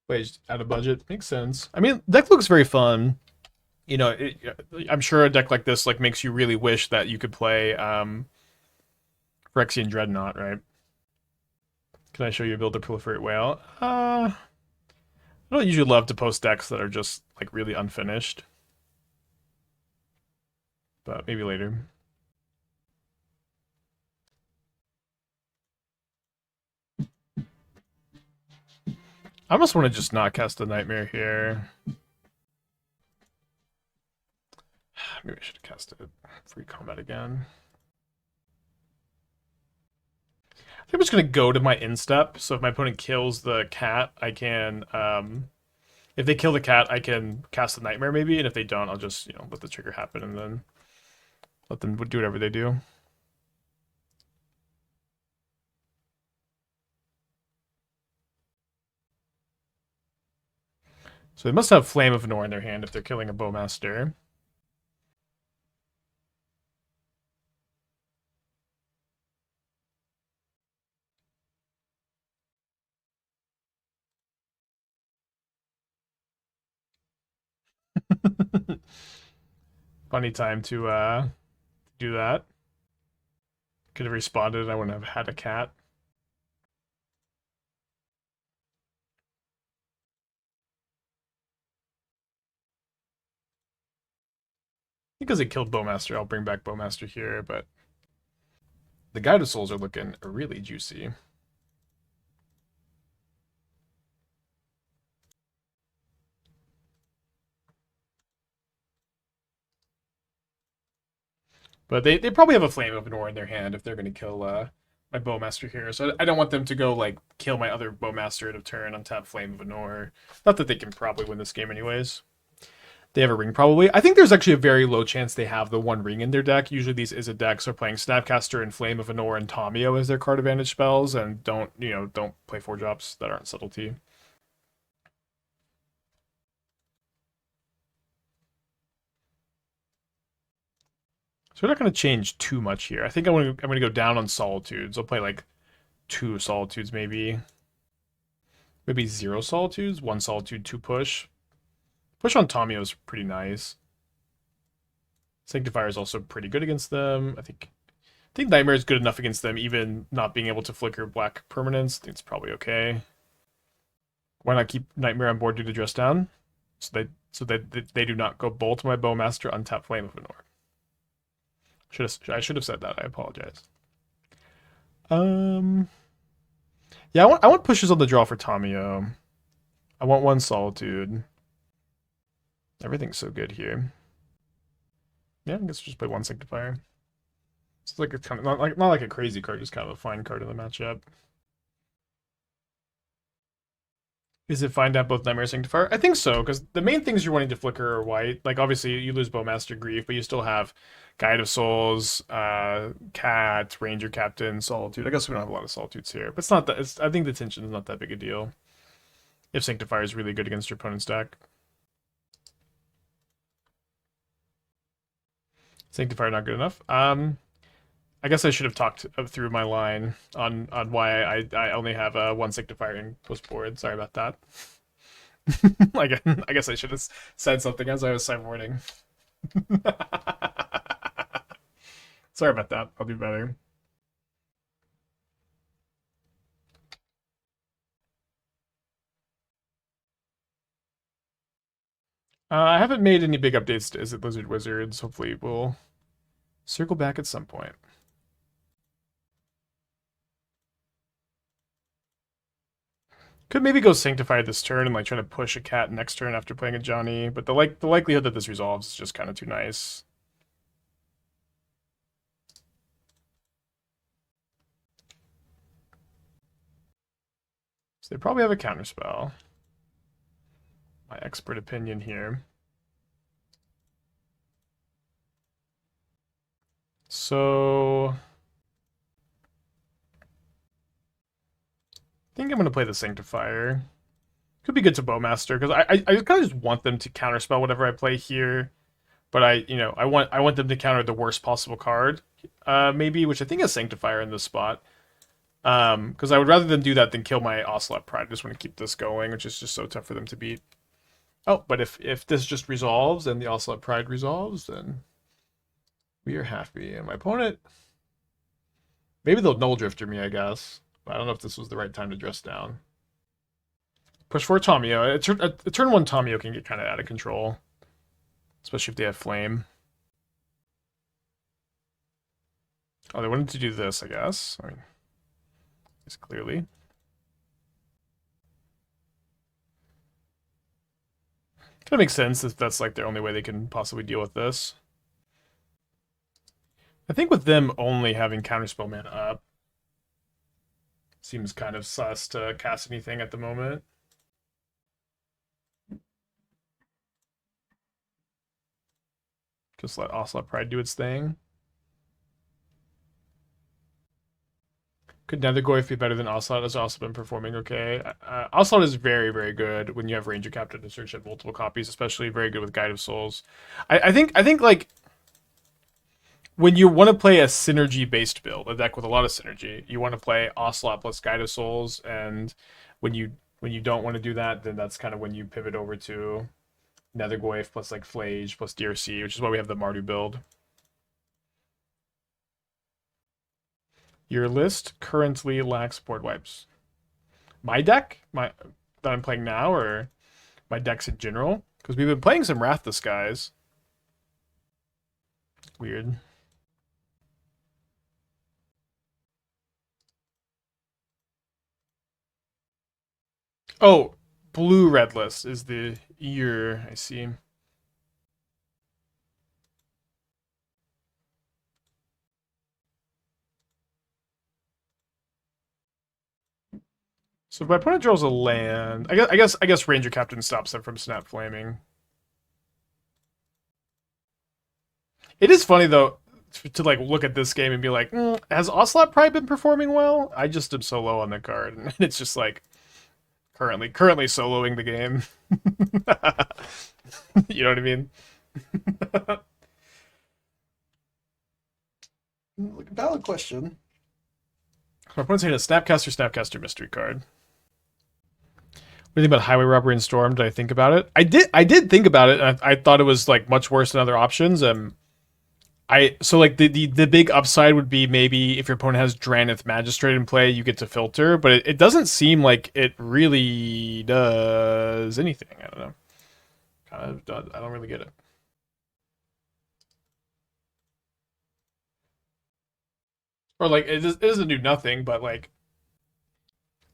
Wait, out of budget? Makes sense. I mean, deck looks very fun. You know, I'm sure a deck like this like makes you really wish that you could play Phyrexian Dreadnought, right? Can I show you a build to Proliferate Whale? I don't usually love to post decks that are just like really unfinished, but maybe later. I almost want to just not cast a Nightmare here. Maybe I should have cast it free combat again. I think I'm just gonna go to my instep. So if my opponent kills the cat, I can. If they kill the cat, I can cast the Nightmare maybe, and if they don't, I'll just let the trigger happen and then let them do whatever they do. So they must have Flame of Nor in their hand if they're killing a Bowmaster. Funny time to do that. Could have responded, I wouldn't have had a cat. Because it killed Bowmaster, I'll bring back Bowmaster here, but the Guide of Souls are looking really juicy. But they probably have a Flame of Nor in their hand if they're going to kill my Bowmaster here. So I don't want them to go like kill my other Bowmaster at a turn, untap Flame of Nor. Not that they can probably win this game anyways. They have a ring probably. I think there's actually a very low chance they have the one ring in their deck. Usually these is a decks are playing Snapcaster and Flame of Nor and Tamiyo as their card advantage spells, and don't play 4-drops that aren't subtlety. So we're not going to change too much here. I think I'm going to go down on Solitudes. I'll play like 2 Solitudes maybe. Maybe 0 Solitudes, 1 Solitude, 2 push. Push on Tamiyo is pretty nice. Sanctifier is also pretty good against them. I think Nightmare is good enough against them, even not being able to flicker black permanents. I think it's probably okay. Why not keep Nightmare on board due to dress down? So they do not go bolt my Bowmaster, untap Flame of Nor. I should have said that. I apologize. Yeah, I want pushes on the draw for Tamiyo. I want 1 Solitude. Everything's so good here. Yeah, I guess we'll just play 1 Sanctifier. It's like it's kind of not like a crazy card, just kind of a fine card in the matchup. Is it fine to have both Nightmare and Sanctifier? I think so, because the main things you're wanting to flicker are white. Like, obviously, you lose Bowmaster Grief, but you still have Guide of Souls, Cat, Ranger-Captain, Solitude. I guess we don't have a lot of Solitudes here, but it's not that. I think the tension is not that big a deal. If Sanctifier is really good against your opponent's deck. Sanctifier not good enough. I guess I should have talked through my line on why I only have 1 Sanctifier in post board. Sorry about that. I guess I should have said something as I was sideboarding. Sorry about that. I'll do better. I haven't made any big updates to Is It Lizard Wizards. Hopefully we'll circle back at some point. Could maybe go Sanctify this turn and like try to push a cat next turn after playing a Ajani, but the likelihood that this resolves is just kind of too nice. So they probably have a counterspell. My expert opinion here. So I think I'm gonna play the Sanctifier. Could be good to Bowmaster because I kind of just want them to counterspell whatever I play here, but I want them to counter the worst possible card, maybe, which I think is Sanctifier in this spot. Because I would rather them do that than kill my Ocelot Pride. I just want to keep this going, which is just so tough for them to beat. Oh, but if this just resolves and the Ocelot Pride resolves, then we are happy. And my opponent, maybe they'll Null Drifter me, I guess. But I don't know if this was the right time to dress down. Push for a Tomio. A turn one Tomio can get kind of out of control, especially if they have Flame. Oh, they wanted to do this, I guess. I mean, it's clearly. Kind of makes sense if that's like their only way they can possibly deal with this. I think with them only having Counterspell mana up, seems kind of sus to cast anything at the moment. Just let Ocelot Pride do its thing. Could Nethergoyf be better than Ocelot? Has also been performing okay. Ocelot is very, very good when you have Ranger-Captain to search at multiple copies, especially very good with Guide of Souls. I think like when you want to play a synergy-based build, a deck with a lot of synergy, you want to play Ocelot plus Guide of Souls, and when you don't want to do that, then that's kind of when you pivot over to Nethergoyf plus like Flage plus DRC, which is why we have the Mardu build. Your list currently lacks board wipes. My deck? That I'm playing now, or my decks in general? Because we've been playing some Wrath the Skies. Weird. Oh, blue red list is the year, I see. So if my opponent draws a land, I guess Ranger-Captain stops them from snap flaming. It is funny though to like look at this game and be like, has Ocelot Pride been performing well? I just am so low on the card, and it's just like currently soloing the game. You know what I mean? Valid question. My opponent's hitting a Snapcaster mystery card. What do you think about Highway Robbery and Storm? Did I think about it? I did think about it, and I thought it was like much worse than other options. So like the big upside would be maybe if your opponent has Drannith Magistrate in play, you get to filter, but it doesn't seem like it really does anything. I don't know. Kind of does. I don't really get it. Or like it doesn't do nothing, but like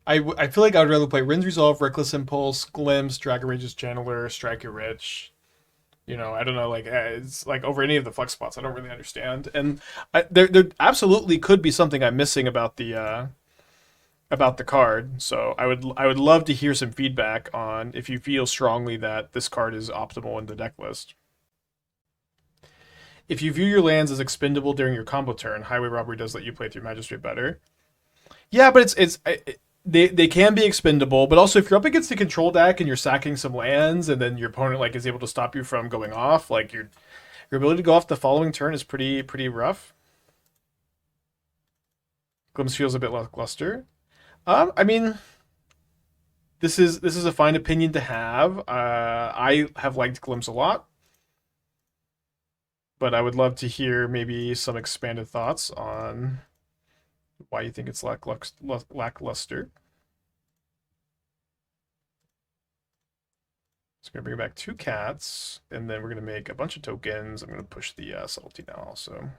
I feel like I would rather play Rin's Resolve, Reckless Impulse, Glimpse, Dragon Rage's Channeler, Strike Your Rich. You know, I don't know, like it's like over any of the flex spots. I don't really understand, and there absolutely could be something I'm missing about the card. So I would love to hear some feedback on if you feel strongly that this card is optimal in the deck list. If you view your lands as expendable during your combo turn, Highway Robbery does let you play through Magistrate better. Yeah, but they can be expendable, but also if you're up against the control deck and you're sacking some lands, and then your opponent like is able to stop you from going off, like your ability to go off the following turn is pretty rough. Glimpse feels a bit lackluster. I mean, this is a fine opinion to have. I have liked Glimpse a lot, but I would love to hear maybe some expanded thoughts on why you think it's lackluster. So we're going to bring back 2 cats, and then we're going to make a bunch of tokens. I'm going to push the subtlety now also.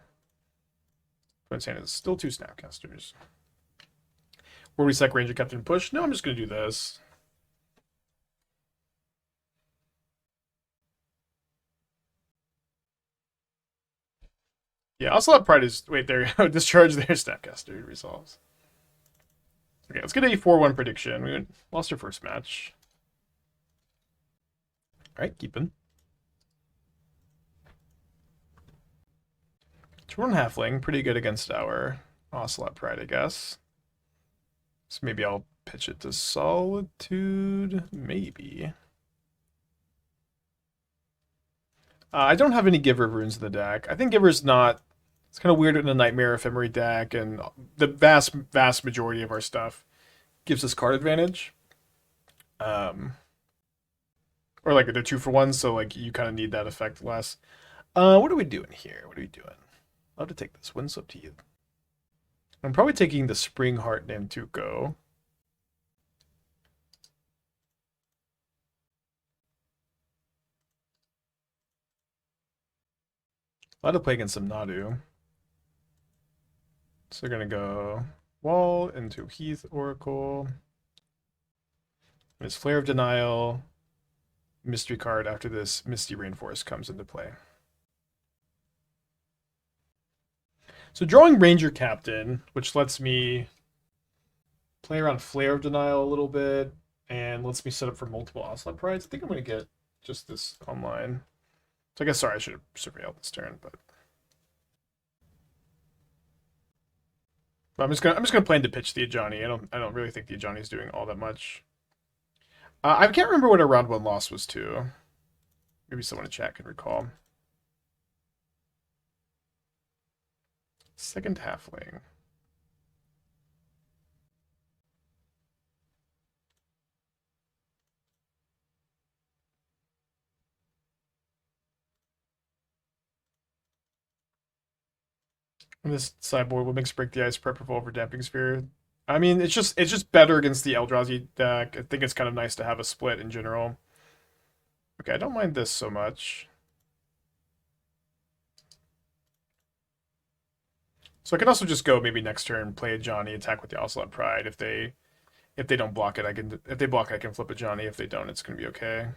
But saying it's still 2 Snapcasters. Will we sack Ranger-Captain push? No, I'm just going to do this. Yeah, Ocelot Pride is... Wait, there discharge their Snapcaster resolves. Okay, let's get a 4-1 prediction. We lost our first match. Alright, keeping. 2-1 halfling, pretty good against our Ocelot Pride, I guess. So maybe I'll pitch it to Solitude, maybe. I don't have any Giver runes in the deck. I think Giver's not... It's kind of weird in a Nightmare Ephemerate deck, and the vast majority of our stuff gives us card advantage. But or like they're 2-for-1, so like you kind of need that effect less. What are we doing here? What are we doing? Love to take this. Windswept Heath. I'm probably taking the Spring Heart Nantuko. A lot of play against some Nadu. So they're gonna go Wall into Heath Oracle. It's Flare of Denial. Mystery card after this Misty Rainforest comes into play. So drawing Ranger Captain, which lets me play around Flare of Denial a little bit, and lets me set up for multiple Ocelot Prides. I think I'm going to get just this online. So I guess, sorry, I should have surveilled this turn, but I'm just gonna plan to pitch the Ajani. I don't really think the Ajani is doing all that much. I can't remember what a round 1 loss was to. Maybe someone in chat can recall. Second halfling. And this sideboard, what makes Break the Ice, Prep Revolver, Damping Sphere? I mean, it's just better against the Eldrazi deck. I think it's kind of nice to have a split in general. Okay, I don't mind this so much. So I can also just go maybe next turn, play a Johnny, attack with the Ocelot Pride. If they don't block it, if they block, I can flip a Johnny. If they don't, it's gonna be okay.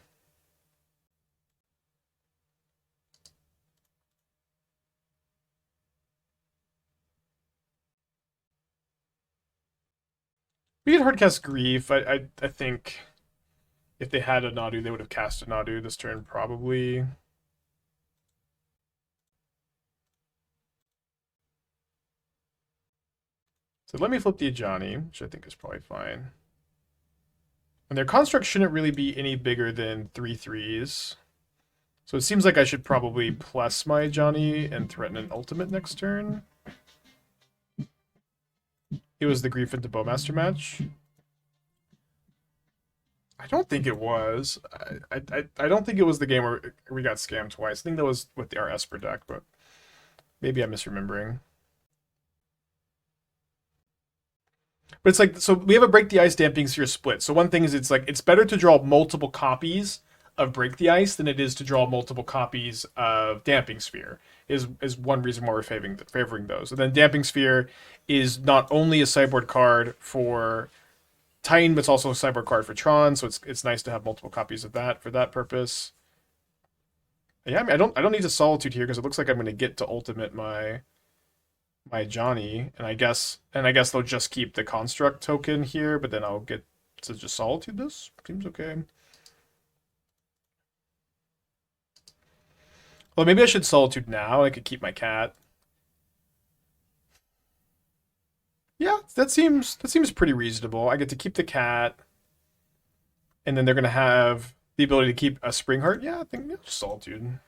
We could hardcast Grief. I think if they had a Nadu, they would have cast a Nadu this turn probably. So let me flip the Ajani, which I think is probably fine. And their construct shouldn't really be any bigger than 3/3s. So it seems like I should probably plus my Ajani and threaten an ultimate next turn. It was the Grief into Bowmaster match. I don't think it was. I don't think it was the game where we got scammed twice. I think that was with our Esper deck, but maybe I'm misremembering. But it's like, so we have a Break the Ice Damping Sphere split. So one thing is, it's like, it's better to draw multiple copies of Break the Ice than it is to draw multiple copies of Damping Sphere, is one reason why we're favoring those. And then Damping Sphere is not only a sideboard card for Titan, but it's also a sideboard card for Tron, so it's nice to have multiple copies of that for that purpose. Yeah, I mean, I don't need a Solitude here because it looks like I'm going to get to ultimate my Johnny, and I guess they'll just keep the construct token here, but then I'll get to just Solitude this. Seems okay. Well, maybe I should Solitude now. I could keep my cat. Yeah, that seems pretty reasonable. I get to keep the cat, and then they're gonna have the ability to keep a Spring Heart. Yeah, I think just Solitude.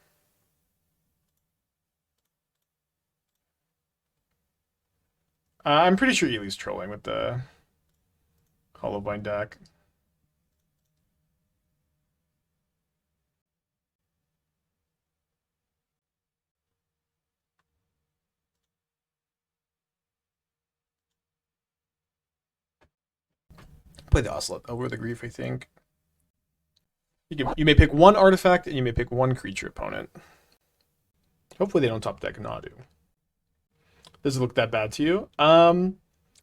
I'm pretty sure Ely's trolling with the Hollowbind deck. Play the Ocelot over the Grief, I think. You may pick one artifact, and you may pick one creature opponent. Hopefully they don't top deck Nadu. Does it look that bad to you?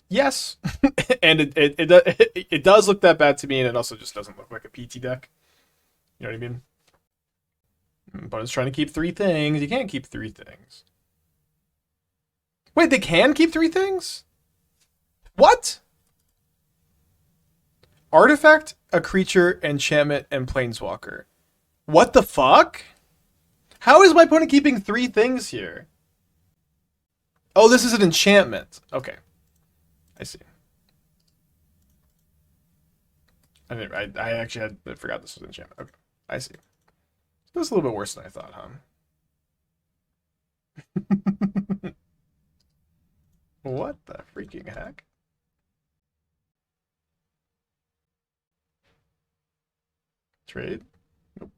Yes. And it does look that bad to me, and it also just doesn't look like a PT deck. You know what I mean? Opponent's trying to keep 3 things. You can't keep 3 things. Wait, they can keep 3 things? What? Artifact, a creature, enchantment, and planeswalker. What the fuck? How is my opponent keeping 3 things here? Oh, this is an enchantment. Okay. I see. I actually I forgot this was an enchantment. Okay. I see. This is a little bit worse than I thought, huh? What the freaking heck? Trade? Nope.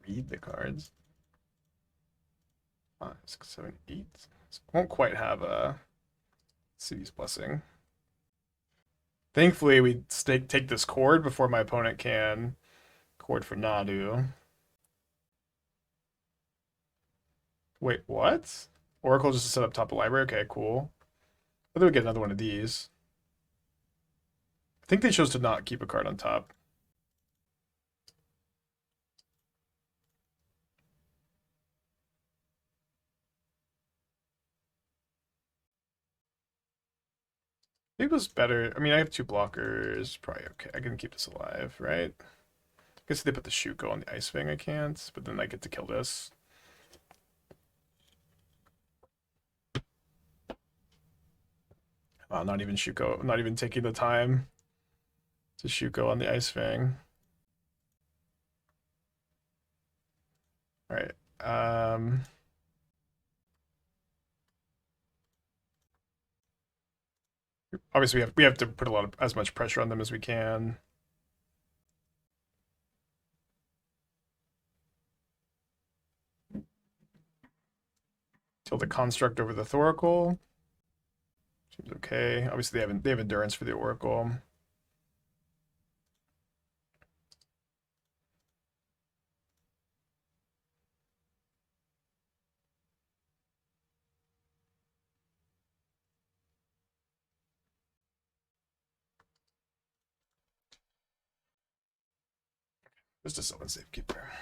read the cards. 5, 6, 7, 8. So won't quite have a City's Blessing. Thankfully, we take this chord before my opponent can chord for NADU. Wait, what? Oracle just to set up top of library? Okay, cool. I think we get another one of these. I think they chose to not keep a card on top. It was better. I mean, I have 2 blockers. Probably okay. I can keep this alive, right? I guess if they put the Shuko on the Ice Fang, I can't. But then I get to kill this. Wow, not even Shuko. Not even taking the time to Shuko on the Ice Fang. All right. Obviously, we have to put as much pressure on them as we can. Tilt the construct over the Thoracle. Seems okay. Obviously, they have endurance for the Oracle. Just a summon Safekeeper.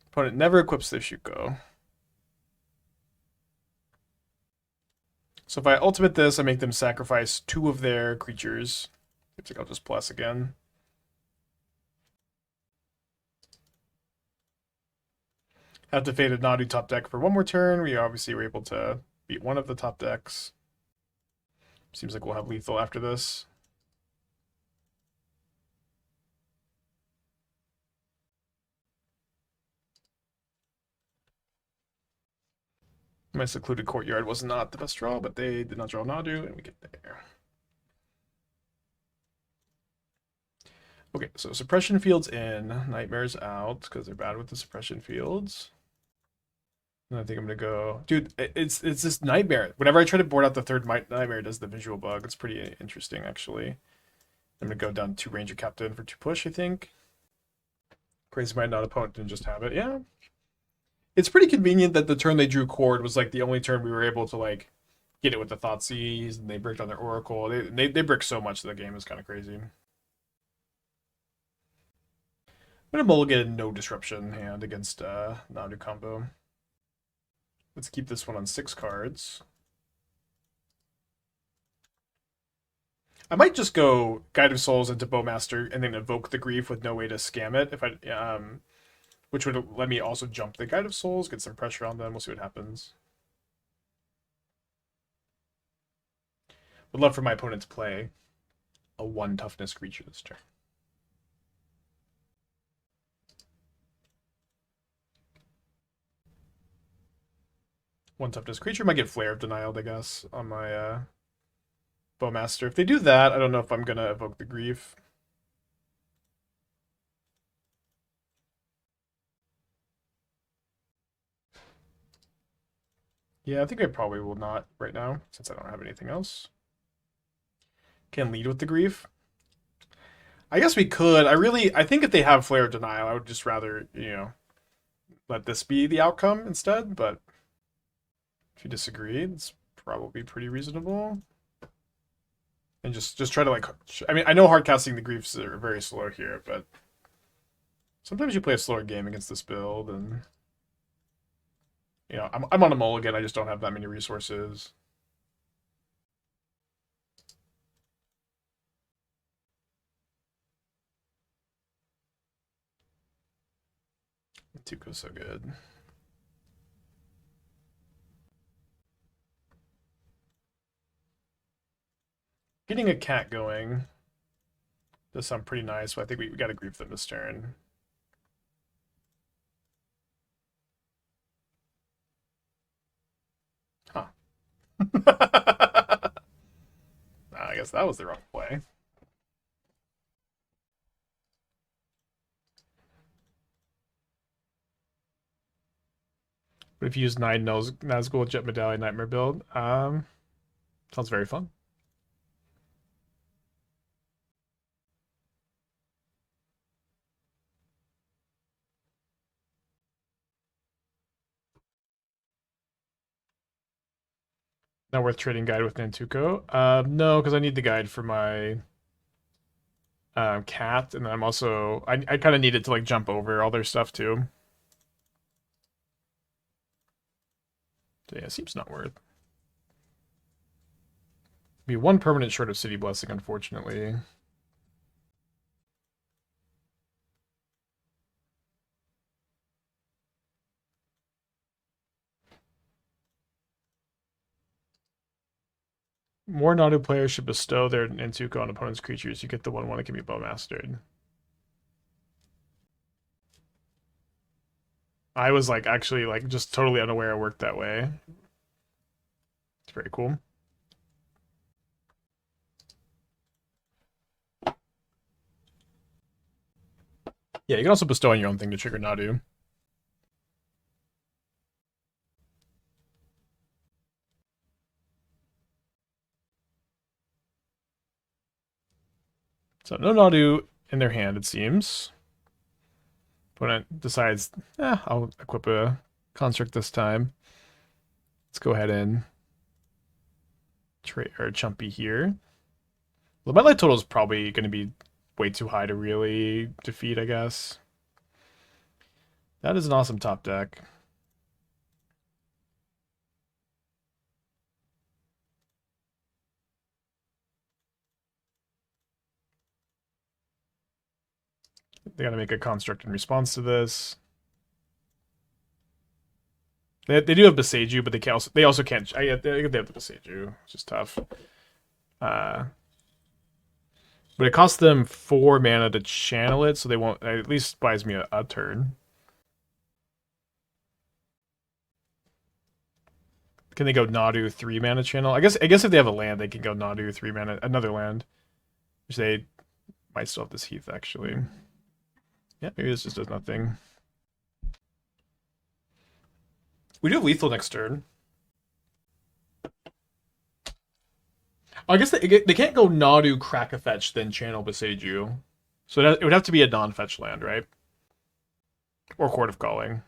Opponent never equips their Shuko. So if I ultimate this, I make them sacrifice 2 of their creatures. Looks like I'll just plus again. Have to fade a NADU top deck for 1 more turn. We obviously were able to beat 1 of the top decks. Seems like we'll have lethal after this. My Secluded Courtyard was not the best draw, but they did not draw NADU, and we get there. Okay, so Suppression Field's in. Nightmare's out, because they're bad with the Suppression Fields. And I think I'm going to go... Dude, it's this Nightmare. Whenever I try to board out the 3rd Nightmare, it does the visual bug. It's pretty interesting, actually. I'm going to go down 2 Ranger-Captain for 2 push, I think. Crazy my non-opponent didn't just have it. Yeah. It's pretty convenient that the turn they drew Chord was like the only turn we were able to like get it with the Thoughtseize, and they bricked on their Oracle. They brick so much that the game is kind of crazy. I'm gonna mulligan no disruption hand against NADU combo. Let's keep this one on 6 cards. I might just go Guide of Souls into Bowmaster and then evoke the Grief with no way to scam it. If I which would let me also jump the Guide of Souls, get some pressure on them. We'll see what happens. Would love for my opponent to play a 1 toughness creature this turn. One toughness creature might get Flare of Denial, I guess, on my Bowmaster. If they do that, I don't know if I'm gonna evoke the Grief. Yeah, I think I probably will not right now, since I don't have anything else. Can lead with the Grief. I guess we could. I think if they have Flare of Denial, I would just rather, let this be the outcome instead, but if you disagree, it's probably pretty reasonable. And just try to like, I mean, I know hardcasting the Griefs are very slow here, but sometimes you play a slower game against this build, and I'm on a mulligan. I just don't have that many resources. Tuco's so good. Getting a cat going does sound pretty nice, but I think we got to grief them this turn. Huh. I guess that was the wrong play. What if you use 9 Nazgul Jet Medallion Nightmare build? Sounds very fun. Not worth trading guide with Nantuko. No, because I need the guide for my cat, and I'm also I kind of need it to like jump over all their stuff too. So yeah, it seems not worth. Be one permanent short of City Blessing, unfortunately. More Nadu players should bestow their Nantuko on opponent's creatures. You get the 1/1 that can be Bowmastered. I was like actually like just totally unaware it worked that way. It's very cool. Yeah, you can also bestow on your own thing to trigger Nadu. So no Nadu in their hand, it seems. Opponent decides, I'll equip a construct this time. Let's go ahead and trade or Chumpy here. Well, my light total is probably going to be way too high to really defeat, I guess. That is an awesome top deck. They got to make a construct in response to this. They do have Beseiju, but they also can't. They have the Beseiju, which is tough. But it costs them 4 mana to channel it, so they won't. It at least buys me a turn. Can they go Nadu 3 mana channel? I guess if they have a land, they can go Nadu 3 mana another land, which they might still have this Heath actually. Yeah, maybe this just does nothing. We do have lethal next turn. I guess they can't go Nadu, crack a fetch, then channel Beseiju. So it would have to be a non-fetch land, right? Or Court of Calling.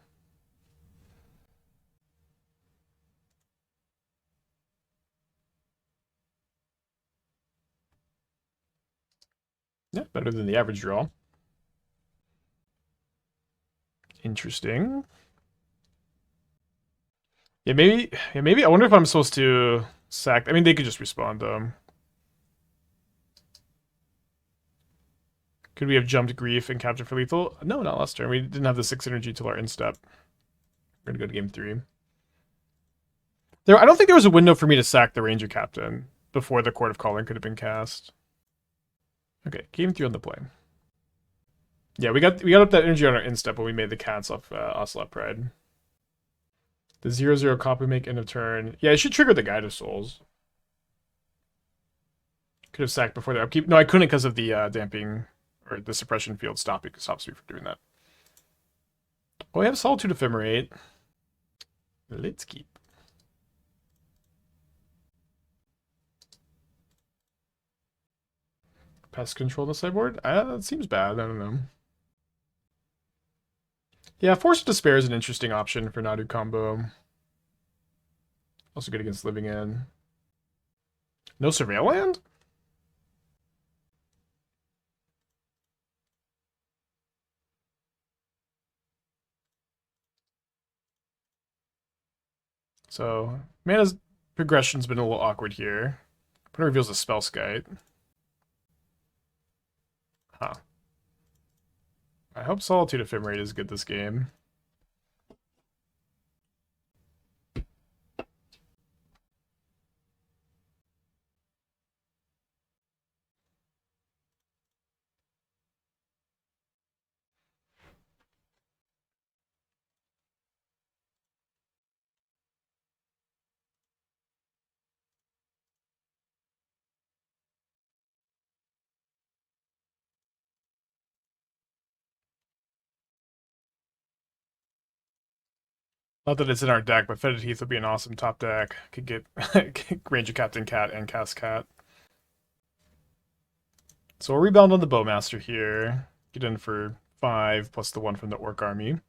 Yeah, better than the average draw. Interesting. Yeah, maybe. I wonder if I'm supposed to sack. I mean, they could just respond though. Could we have jumped Grief and captured for lethal? No, not last turn. We didn't have the 6 energy till our instep. We're gonna go to game 3. I don't think there was a window for me to sack the Ranger-Captain before the Court of Calling could have been cast. Okay, game 3 on the play. Yeah, we got up that energy on our instep when we made the cats off Ocelot Pride. The 0/0 copy make end of turn. Yeah, it should trigger the Guide of Souls. Could have sacked before the upkeep. No, I couldn't because of the damping or the suppression field stops me from doing that. Oh, we have Solitude Ephemerate. Let's keep. Pest control on the sideboard? That seems bad. I don't know. Yeah, Force of Despair is an interesting option for Nadu combo. Also good against Living In. No Surveil Land? So, mana's progression's been a little awkward here. Opponent reveals a Spell Skite. Huh. I hope Solitude Ephemerate is good this game. Not that it's in our deck, but Fetid Heath would be an awesome top deck. Could get Ranger-Captain Cat and Cast Cat. So we'll rebound on the Bowmaster here. Get in for 5 plus the 1 from the Orc Army.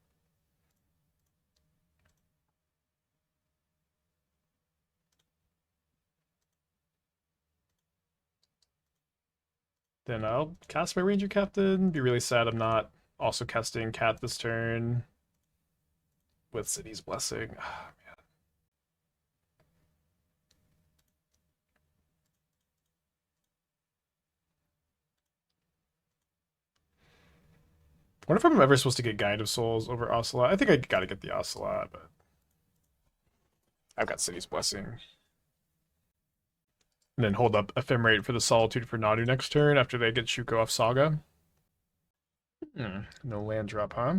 Then I'll cast my Ranger Captain. Be really sad I'm not also casting Cat this turn. With City's Blessing. Oh, man. I wonder if I'm ever supposed to get Guide of Souls over Ocelot. I think I gotta get the Ocelot, but I've got City's Blessing. And then hold up Ephemerate for the Solitude for NADU next turn after they get Shuko off Saga. No land drop, huh?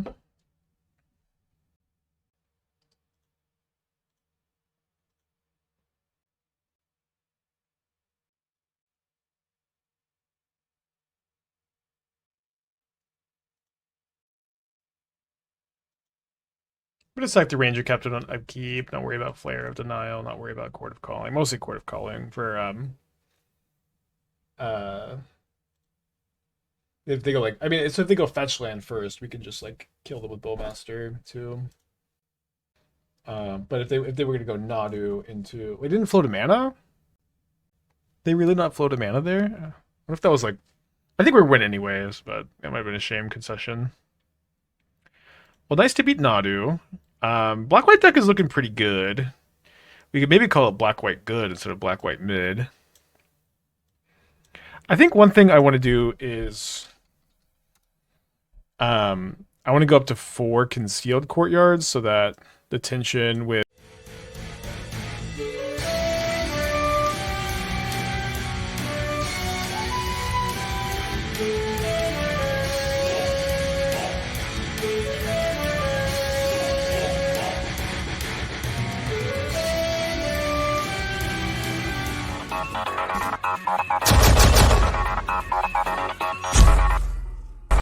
I'm gonna sack the Ranger Captain on upkeep, not worry about Flare of Denial, not worry about Court of Calling. Mostly Court of Calling for if they go like, I mean, so if they go fetch land first, we can just like kill them with Bowmaster too. But if they were gonna go Nadu into, we didn't float a mana. They really not float a mana there. What if that was like, I think we're win anyways, but it might have been a shame concession. Well, nice to beat Nadu. Black-white deck is looking pretty good. We could maybe call it black-white good instead of black-white mid. I think one thing I want to do is I want to go up to 4 Concealed Courtyards so that the tension with